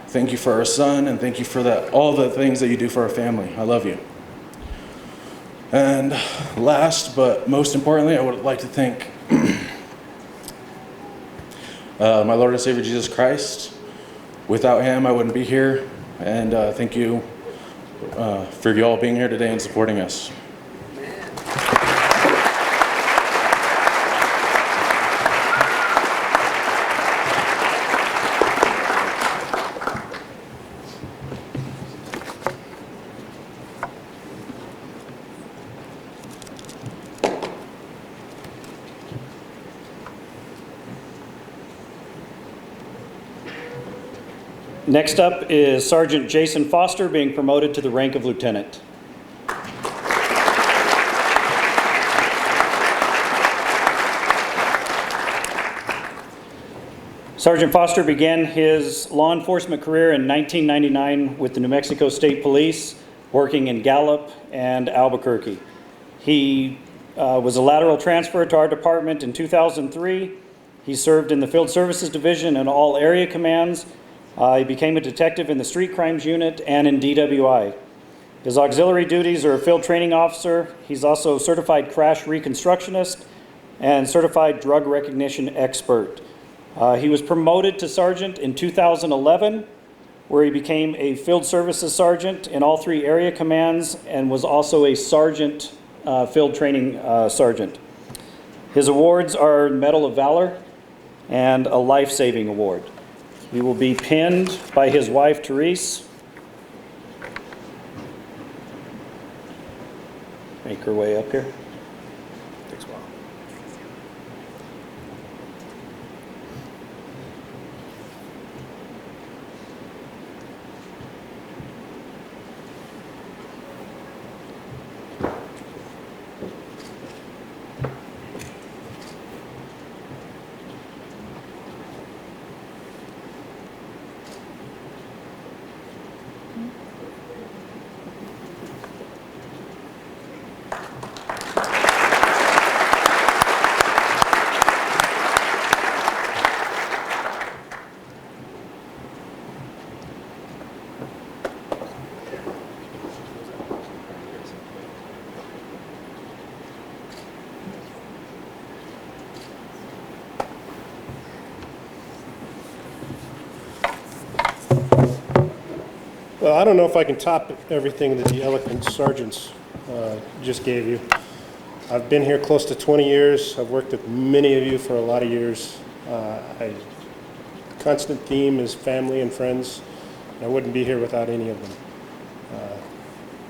Thank you for our son, and thank you for all the things that you do for our family. I love you. And last, but most importantly, I would like to thank my Lord and Savior Jesus Christ. Without him, I wouldn't be here. And thank you for you all being here today and supporting us. Next up is Sergeant Jason Foster being promoted to the rank of lieutenant. Sergeant Foster began his law enforcement career in 1999 with the New Mexico State Police, working in Gallup and Albuquerque. He was a lateral transfer to our department in 2003. He served in the Field Services Division and all area commands. He became a detective in the Street Crimes Unit and in DWI. His auxiliary duties are a field training officer. He's also a certified crash reconstructionist and certified drug recognition expert. He was promoted to sergeant in 2011, where he became a field services sergeant in all 3 area commands and was also a sergeant, field training sergeant. His awards are Medal of Valor and a Lifesaving Award. He will be pinned by his wife, Therese. Make her way up here. Takes a while. Well, I don't know if I can top everything that the eloquent sergeants just gave you. I've been here close to 20 years. I've worked with many of you for a lot of years. Constant theme is family and friends. I wouldn't be here without any of them.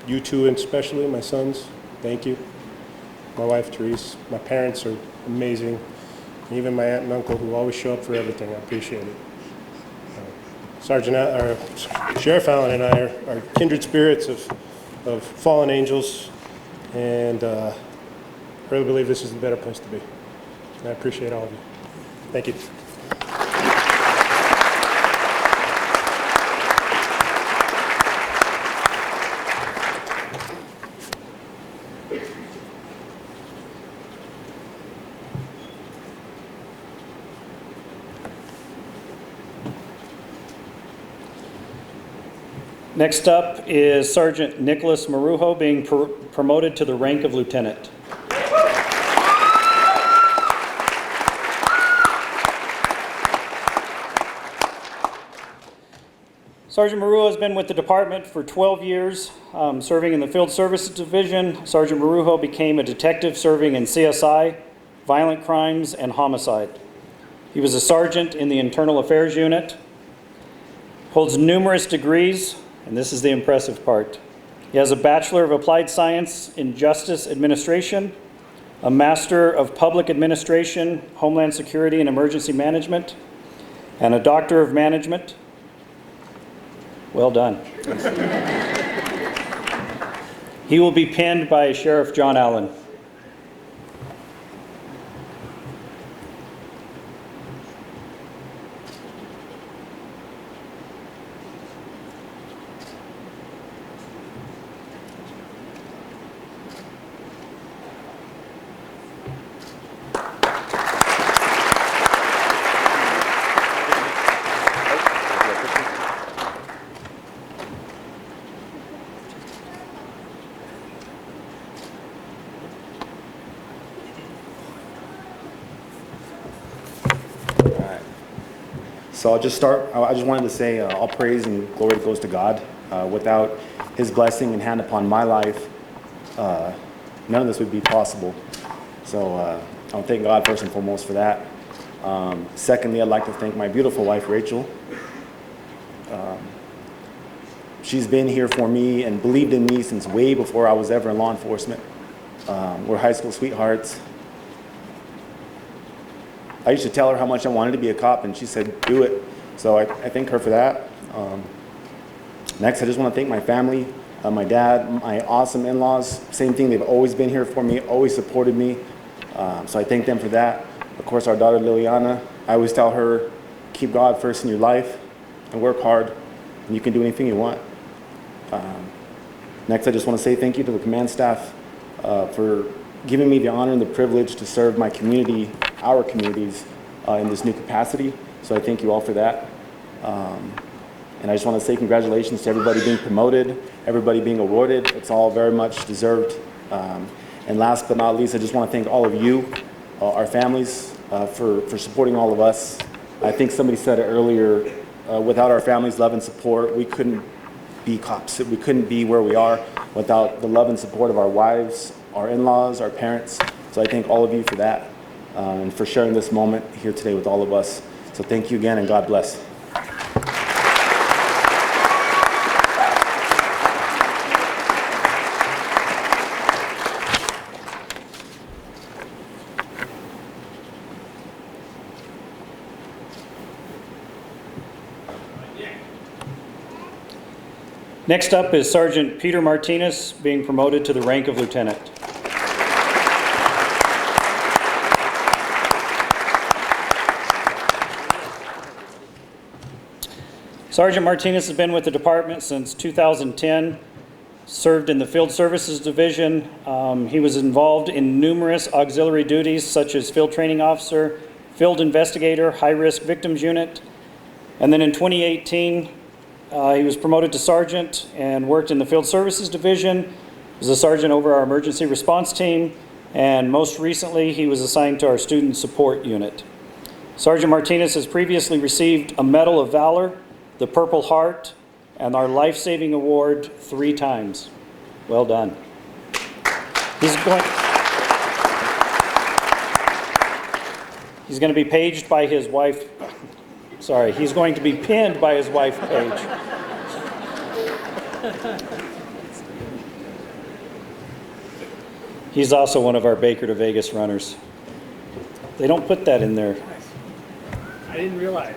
You two, and especially my sons, thank you. My wife, Therese. My parents are amazing. Even my aunt and uncle, who always show up for everything. I appreciate it. Sheriff Allen and I are kindred spirits of fallen angels, and I really believe this is the better place to be. And I appreciate all of you. Thank you. Next up is Sergeant Nicholas Marrujo being promoted to the rank of lieutenant. Sergeant Marrujo has been with the department for 12 years, serving in the Field Services Division. Sergeant Marrujo became a detective serving in CSI, violent crimes, and homicide. He was a sergeant in the Internal Affairs Unit, holds numerous degrees, and this is the impressive part. He has a Bachelor of Applied Science in Justice Administration, a Master of Public Administration, Homeland Security and Emergency Management, and a Doctor of Management. Well done. He will be pinned by Sheriff John Allen. So I'll just start. I just wanted to say all praise and glory goes to God. Without His blessing and hand upon my life, none of this would be possible. So I want to thank God first and foremost for that. Secondly, I'd like to thank my beautiful wife, Rachel. She's been here for me and believed in me since way before I was ever in law enforcement. We're high school sweethearts. I used to tell her how much I wanted to be a cop, and she said, do it. So I thank her for that. Next, I just want to thank my family, my dad, my awesome in-laws. Same thing, they've always been here for me, always supported me. So I thank them for that. Of course, our daughter, Liliana. I always tell her, keep God first in your life and work hard, and you can do anything you want. Next, I just want to say thank you to the command staff for giving me the honor and the privilege to serve my community, our communities, in this new capacity. So I thank you all for that. And I just want to say congratulations to everybody being promoted, everybody being awarded. It's all very much deserved. And last but not least, I just want to thank all of you, our families, for supporting all of us. I think somebody said it earlier, without our families' love and support, we couldn't be cops. We couldn't be where we are without the love and support of our wives, our in-laws, our parents. So I thank all of you for that and for sharing this moment here today with all of us. So thank you again, and God bless. Next up is Sergeant Peter Martinez being promoted to the rank of lieutenant. Sergeant Martinez has been with the department since 2010, served in the Field Services Division. He was involved in numerous auxiliary duties such as Field Training Officer, Field Investigator, High Risk Victims Unit. And then in 2018, he was promoted to sergeant and worked in the Field Services Division. He was a sergeant over our emergency response team, and most recently he was assigned to our student support unit. Sergeant Martinez has previously received a Medal of Valor, the Purple Heart, and our Lifesaving Award 3 times. Well done. He's going to be paged by his wife. Sorry, he's going to be pinned by his wife, Paige. He's also one of our Baker to Vegas runners. They don't put that in there. I didn't realize.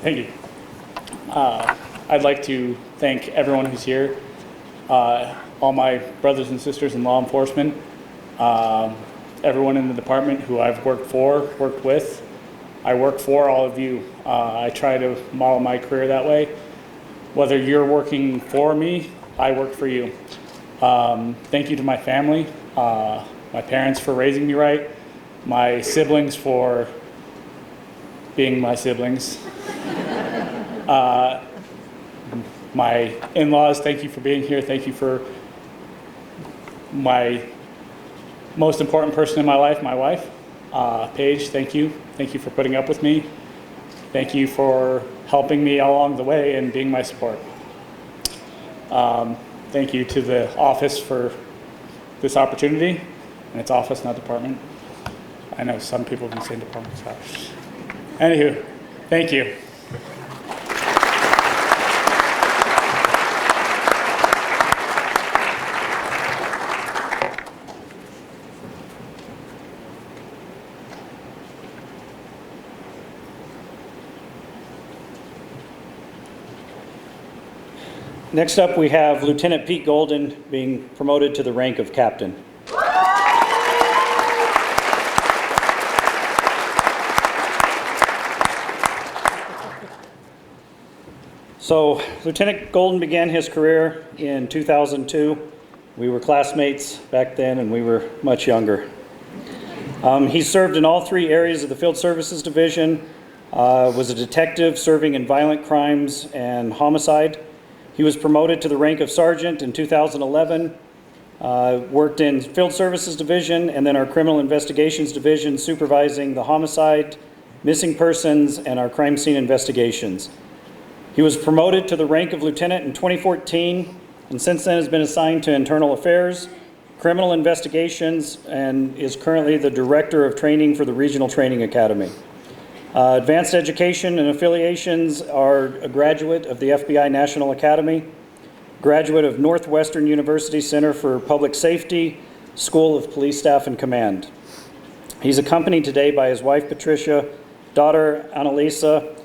Thank you. I'd like to thank everyone who's here, all my brothers and sisters in law enforcement, everyone in the department who I've worked with. I work for all of you. I try to model my career that way. Whether you're working for me, I work for you. Thank you to my family, my parents for raising me right, my siblings for being my siblings. My in-laws, thank you for being here. Thank you for my most important person in my life, my wife. Paige, thank you. Thank you for putting up with me. Thank you for helping me along the way and being my support. Thank you to the office for this opportunity. And it's office, not department. I know some people have been saying department. So. Anywho, thank you. Next up, we have Lieutenant Pete Golden being promoted to the rank of captain. So, Lieutenant Golden began his career in 2002. We were classmates back then, and we were much younger. He served in all three areas of the Field Services Division, was a detective serving in violent crimes and homicide. He was promoted to the rank of sergeant in 2011, worked in Field Services Division and then our Criminal Investigations Division, supervising the homicide, missing persons, and our crime scene investigations. He was promoted to the rank of lieutenant in 2014, and since then has been assigned to Internal Affairs, Criminal Investigations, and is currently the Director of Training for the Regional Training Academy. Advanced Education and Affiliations are a graduate of the FBI National Academy, graduate of Northwestern University Center for Public Safety, School of Police Staff and Command. He's accompanied today by his wife, Patricia, daughter, Annalisa,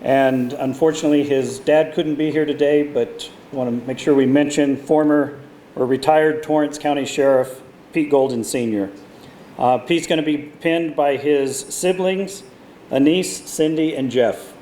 and unfortunately his dad couldn't be here today, but I want to make sure we mention former or retired Torrance County Sheriff Pete Golden Sr. Pete's going to be pinned by his siblings, Anise, Cindy, and Jeff.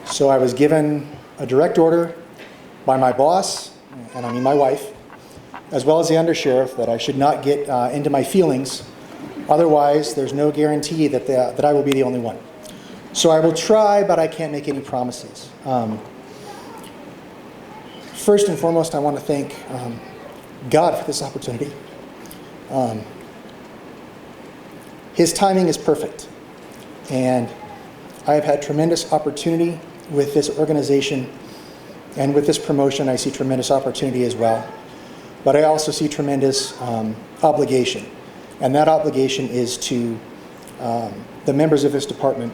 So I was given a direct order by my boss, and I mean my wife, as well as the undersheriff, that I should not get into my feelings. Otherwise, there's no guarantee that I will be the only one. So I will try, but I can't make any promises. First and foremost, I want to thank God for this opportunity. His timing is perfect, and I have had tremendous opportunity with this organization, and with this promotion I see tremendous opportunity as well. But I also see tremendous obligation, and that obligation is to the members of this department,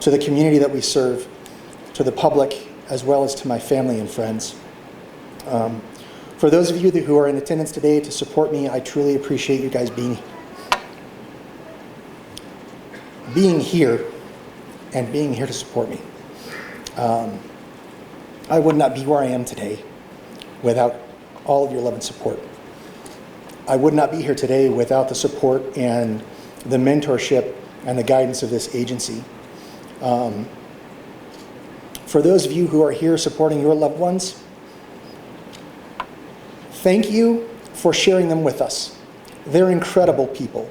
to the community that we serve, to the public, as well as to my family and friends. For those of you who are in attendance today to support me, I truly appreciate you guys being here and being here to support me. I would not be where I am today without all of your love and support. I would not be here today without the support and the mentorship and the guidance of this agency. For those of you who are here supporting your loved ones, thank you for sharing them with us. They're incredible people,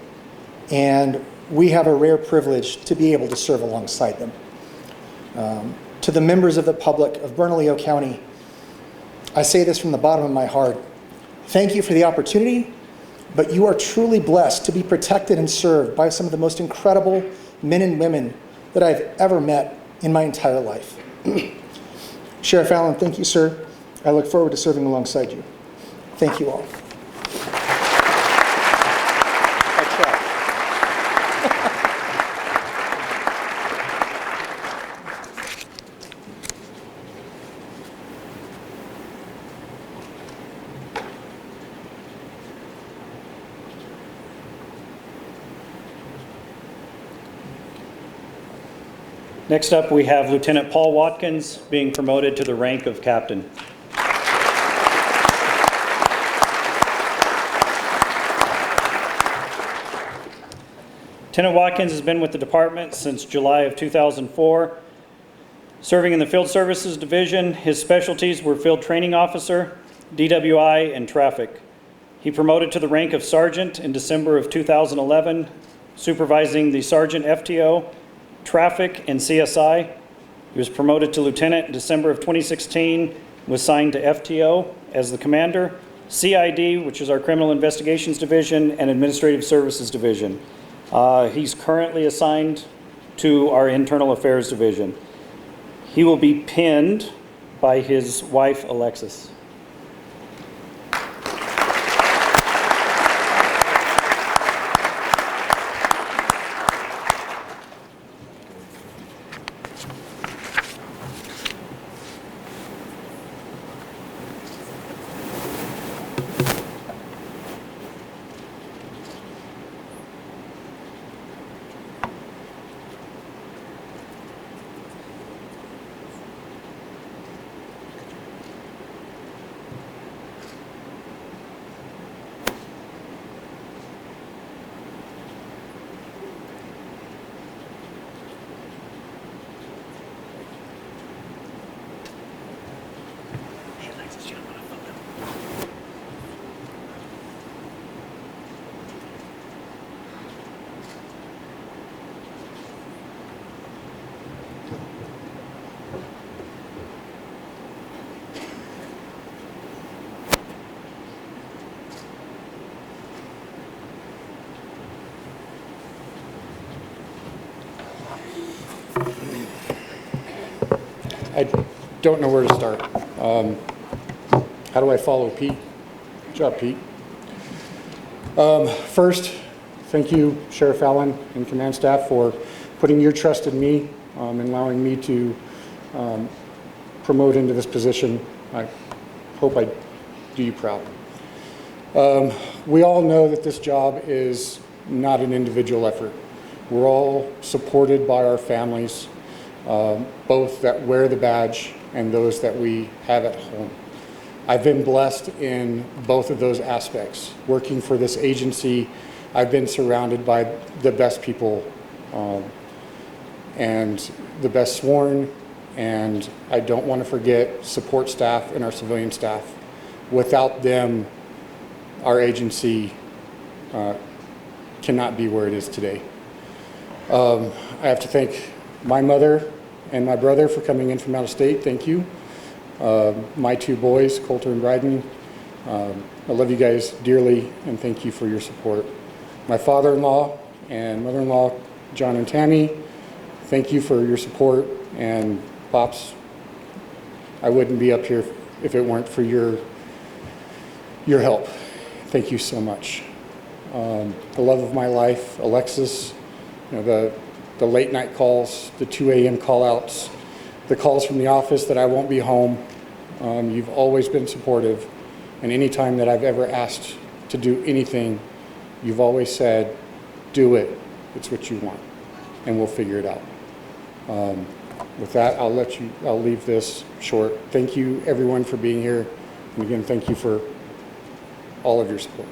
and we have a rare privilege to be able to serve alongside them. To the members of the public of Bernalillo County, I say this from the bottom of my heart. Thank you for the opportunity, but you are truly blessed to be protected and served by some of the most incredible men and women that I've ever met in my entire life. Sheriff Allen, thank you, sir. I look forward to serving alongside you. Thank you all. Next up, we have Lieutenant Paul Watkins being promoted to the rank of captain. Lieutenant Watkins has been with the department since July of 2004. Serving in the Field Services Division, his specialties were Field Training Officer, DWI, and Traffic. He promoted to the rank of Sergeant in December of 2011, supervising the Sergeant FTO, Traffic, and CSI. He was promoted to Lieutenant in December of 2016, was signed to FTO as the Commander, CID, which is our Criminal Investigations Division, and Administrative Services Division. He's currently assigned to our Internal Affairs Division. He will be pinned by his wife, Alexis. I don't know where to start. How do I follow Pete? Good job, Pete. First, thank you, Sheriff Allen and command staff, for putting your trust in me and allowing me to promote into this position. I hope I do you proud. We all know that this job is not an individual effort. We're all supported by our families, both that wear the badge and those that we have at home. I've been blessed in both of those aspects. Working for this agency, I've been surrounded by the best people and the best sworn, and I don't want to forget support staff and our civilian staff. Without them, our agency cannot be where it is today. I have to thank my mother and my brother for coming in from out of state. Thank you. My two boys, Coulter and Bryden, I love you guys dearly, and thank you for your support. My father-in-law and mother-in-law, John and Tammy, thank you for your support. And Pops, I wouldn't be up here if it weren't for your help. Thank you so much. The love of my life, Alexis, the late night calls, the 2 a.m. call outs, the calls from the office that I won't be home. You've always been supportive, and any time that I've ever asked to do anything, you've always said, do it, it's what you want, and we'll figure it out. With that, I'll leave this short. Thank you everyone for being here, and again, thank you for all of your support.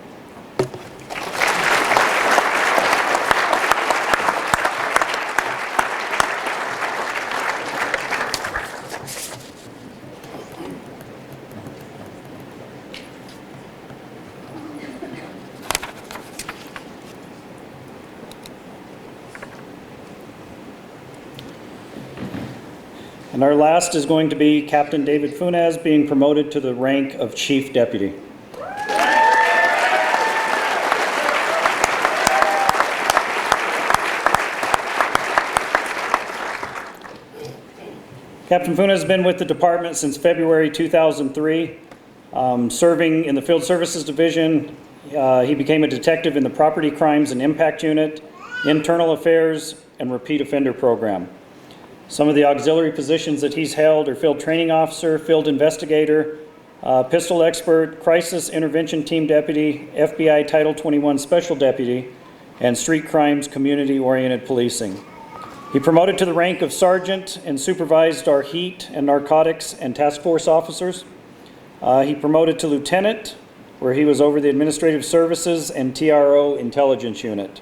And our last is going to be Captain David Funes being promoted to the rank of Chief Deputy. Captain Funes has been with the department since February 2003, serving in the Field Services Division. He became a detective in the Property Crimes and Impact Unit, Internal Affairs, and Repeat Offender Program. Some of the auxiliary positions that he's held are Field Training Officer, Field Investigator, Pistol Expert, Crisis Intervention Team Deputy, FBI Title 21 Special Deputy, and Street Crimes Community-Oriented Policing. He promoted to the rank of Sergeant and supervised our heat and narcotics and task force officers. He promoted to Lieutenant, where he was over the Administrative Services and TRO Intelligence Unit.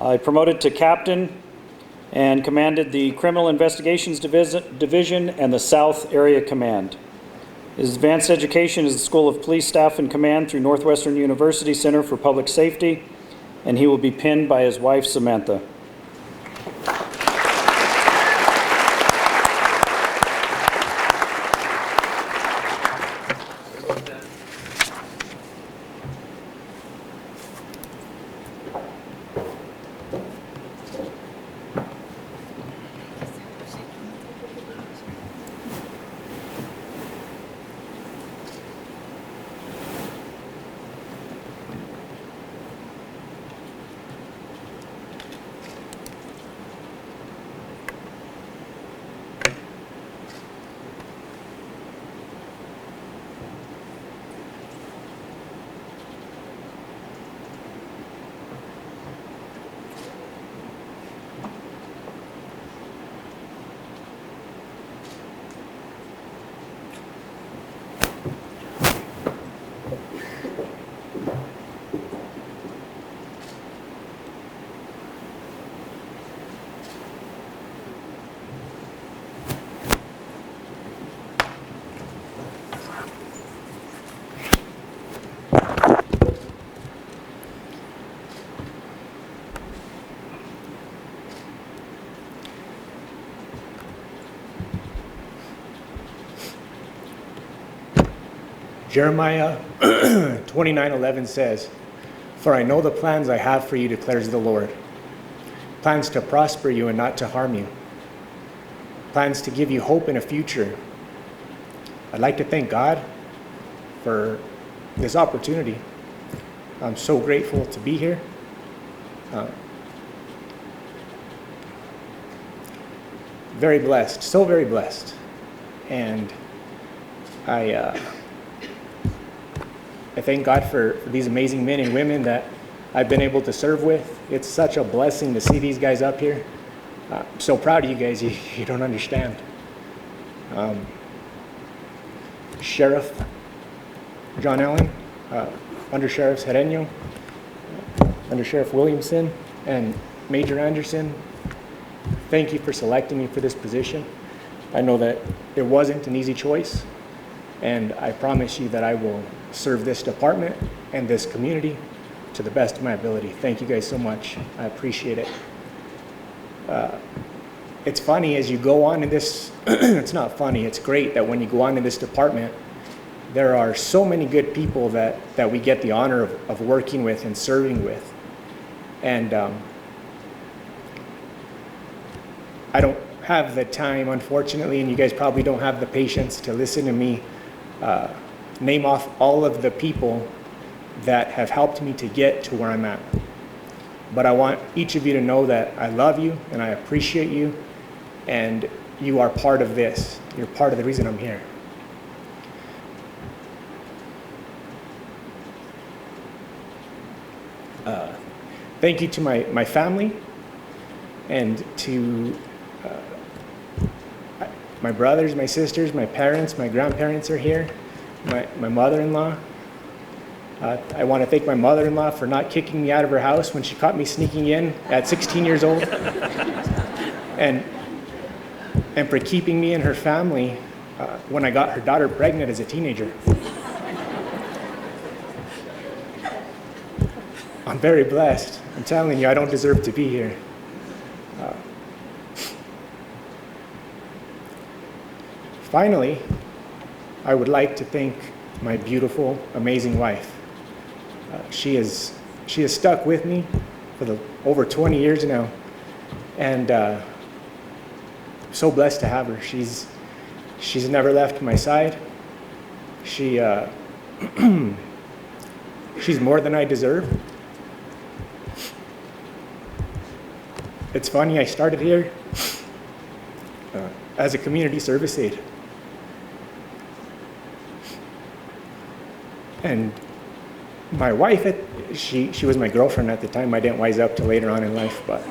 He promoted to Captain and commanded the Criminal Investigations Division and the South Area Command. His advanced education is the School of Police Staff and Command through Northwestern University Center for Public Safety, and he will be pinned by his wife, Samantha. Jeremiah 29:11 says, "For I know the plans I have for you, declares the Lord. Plans to prosper you and not to harm you. Plans to give you hope and a future." I'd like to thank God for this opportunity. I'm so grateful to be here. Very blessed, so very blessed. And I thank God for these amazing men and women that I've been able to serve with. It's such a blessing to see these guys up here. I'm so proud of you guys, you don't understand. Sheriff John Allen, Under Sheriff Sereno, Under Sheriff Williamson, and Major Anderson, thank you for selecting me for this position. I know that it wasn't an easy choice, and I promise you that I will serve this department and this community to the best of my ability. Thank you guys so much. I appreciate it. It's funny as you go on in this, it's not funny, it's great that when you go on in this department, there are so many good people that we get the honor of working with and serving with. And I don't have the time, unfortunately, and you guys probably don't have the patience to listen to me name off all of the people that have helped me to get to where I'm at. But I want each of you to know that I love you and I appreciate you, and you are part of this. You're part of the reason I'm here. Thank you to my family and to my brothers, my sisters, my parents, my grandparents are here, my mother-in-law. I want to thank my mother-in-law for not kicking me out of her house when she caught me sneaking in at 16 years old, and for keeping me and her family when I got her daughter pregnant as a teenager. I'm very blessed. I'm telling you, I don't deserve to be here. Finally, I would like to thank my beautiful, amazing wife. She has stuck with me for over 20 years now, and I'm so blessed to have her. She's never left my side. She's more than I deserve. It's funny, I started here as a community service aide. And my wife, she was my girlfriend at the time. I didn't wise up till later on in life, but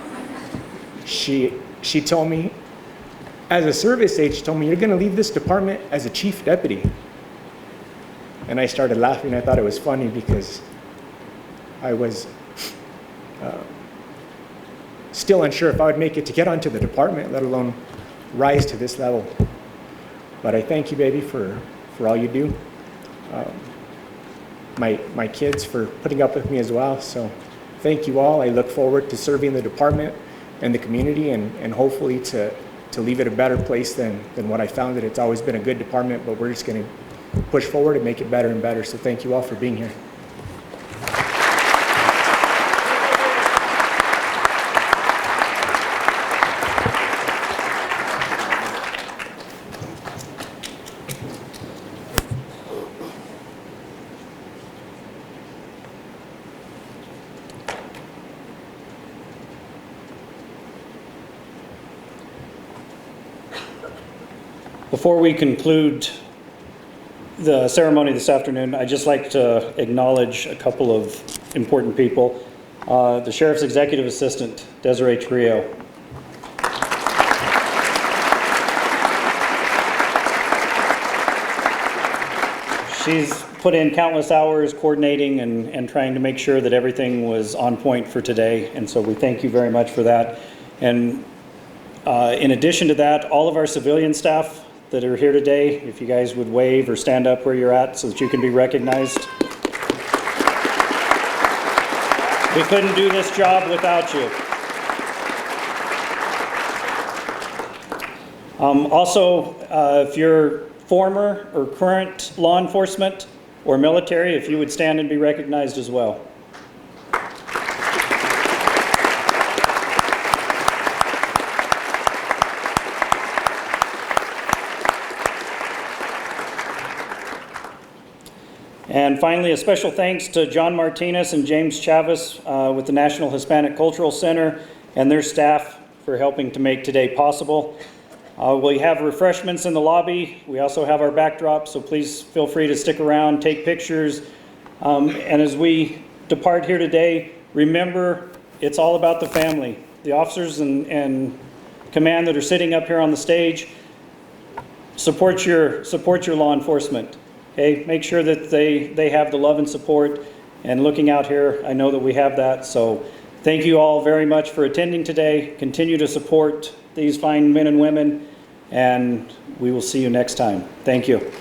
she told me, as a service aide, she told me, you're gonna leave this department as a chief deputy. And I started laughing. I thought it was funny because I was still unsure if I would make it to get onto the department, let alone rise to this level. But I thank you, baby, for all you do. My kids for putting up with me as well. So thank you all. I look forward to serving the department and the community, and hopefully to leave it a better place than what I found it. It's always been a good department, but we're just going to push forward and make it better and better. So thank you all for being here. Before we conclude the ceremony this afternoon, I'd just like to acknowledge a couple of important people. The Sheriff's Executive Assistant, Desiree Trio. She's put in countless hours coordinating and trying to make sure that everything was on point for today, and so we thank you very much for that. And in addition to that, all of our civilian staff that are here today, if you guys would wave or stand up where you're at so that you can be recognized. We couldn't do this job without you. Also, if you're former or current law enforcement or military, if you would stand and be recognized as well. And finally, a special thanks to John Martinez and James Chavez with the National Hispanic Cultural Center and their staff for helping to make today possible. We have refreshments in the lobby. We also have our backdrop, so please feel free to stick around, take pictures. And as we depart here today, remember, it's all about the family. The officers and command that are sitting up here on the stage, support your law enforcement. Okay, make sure that they have the love and support, and looking out here, I know that we have that. So thank you all very much for attending today. Continue to support these fine men and women, and we will see you next time. Thank you.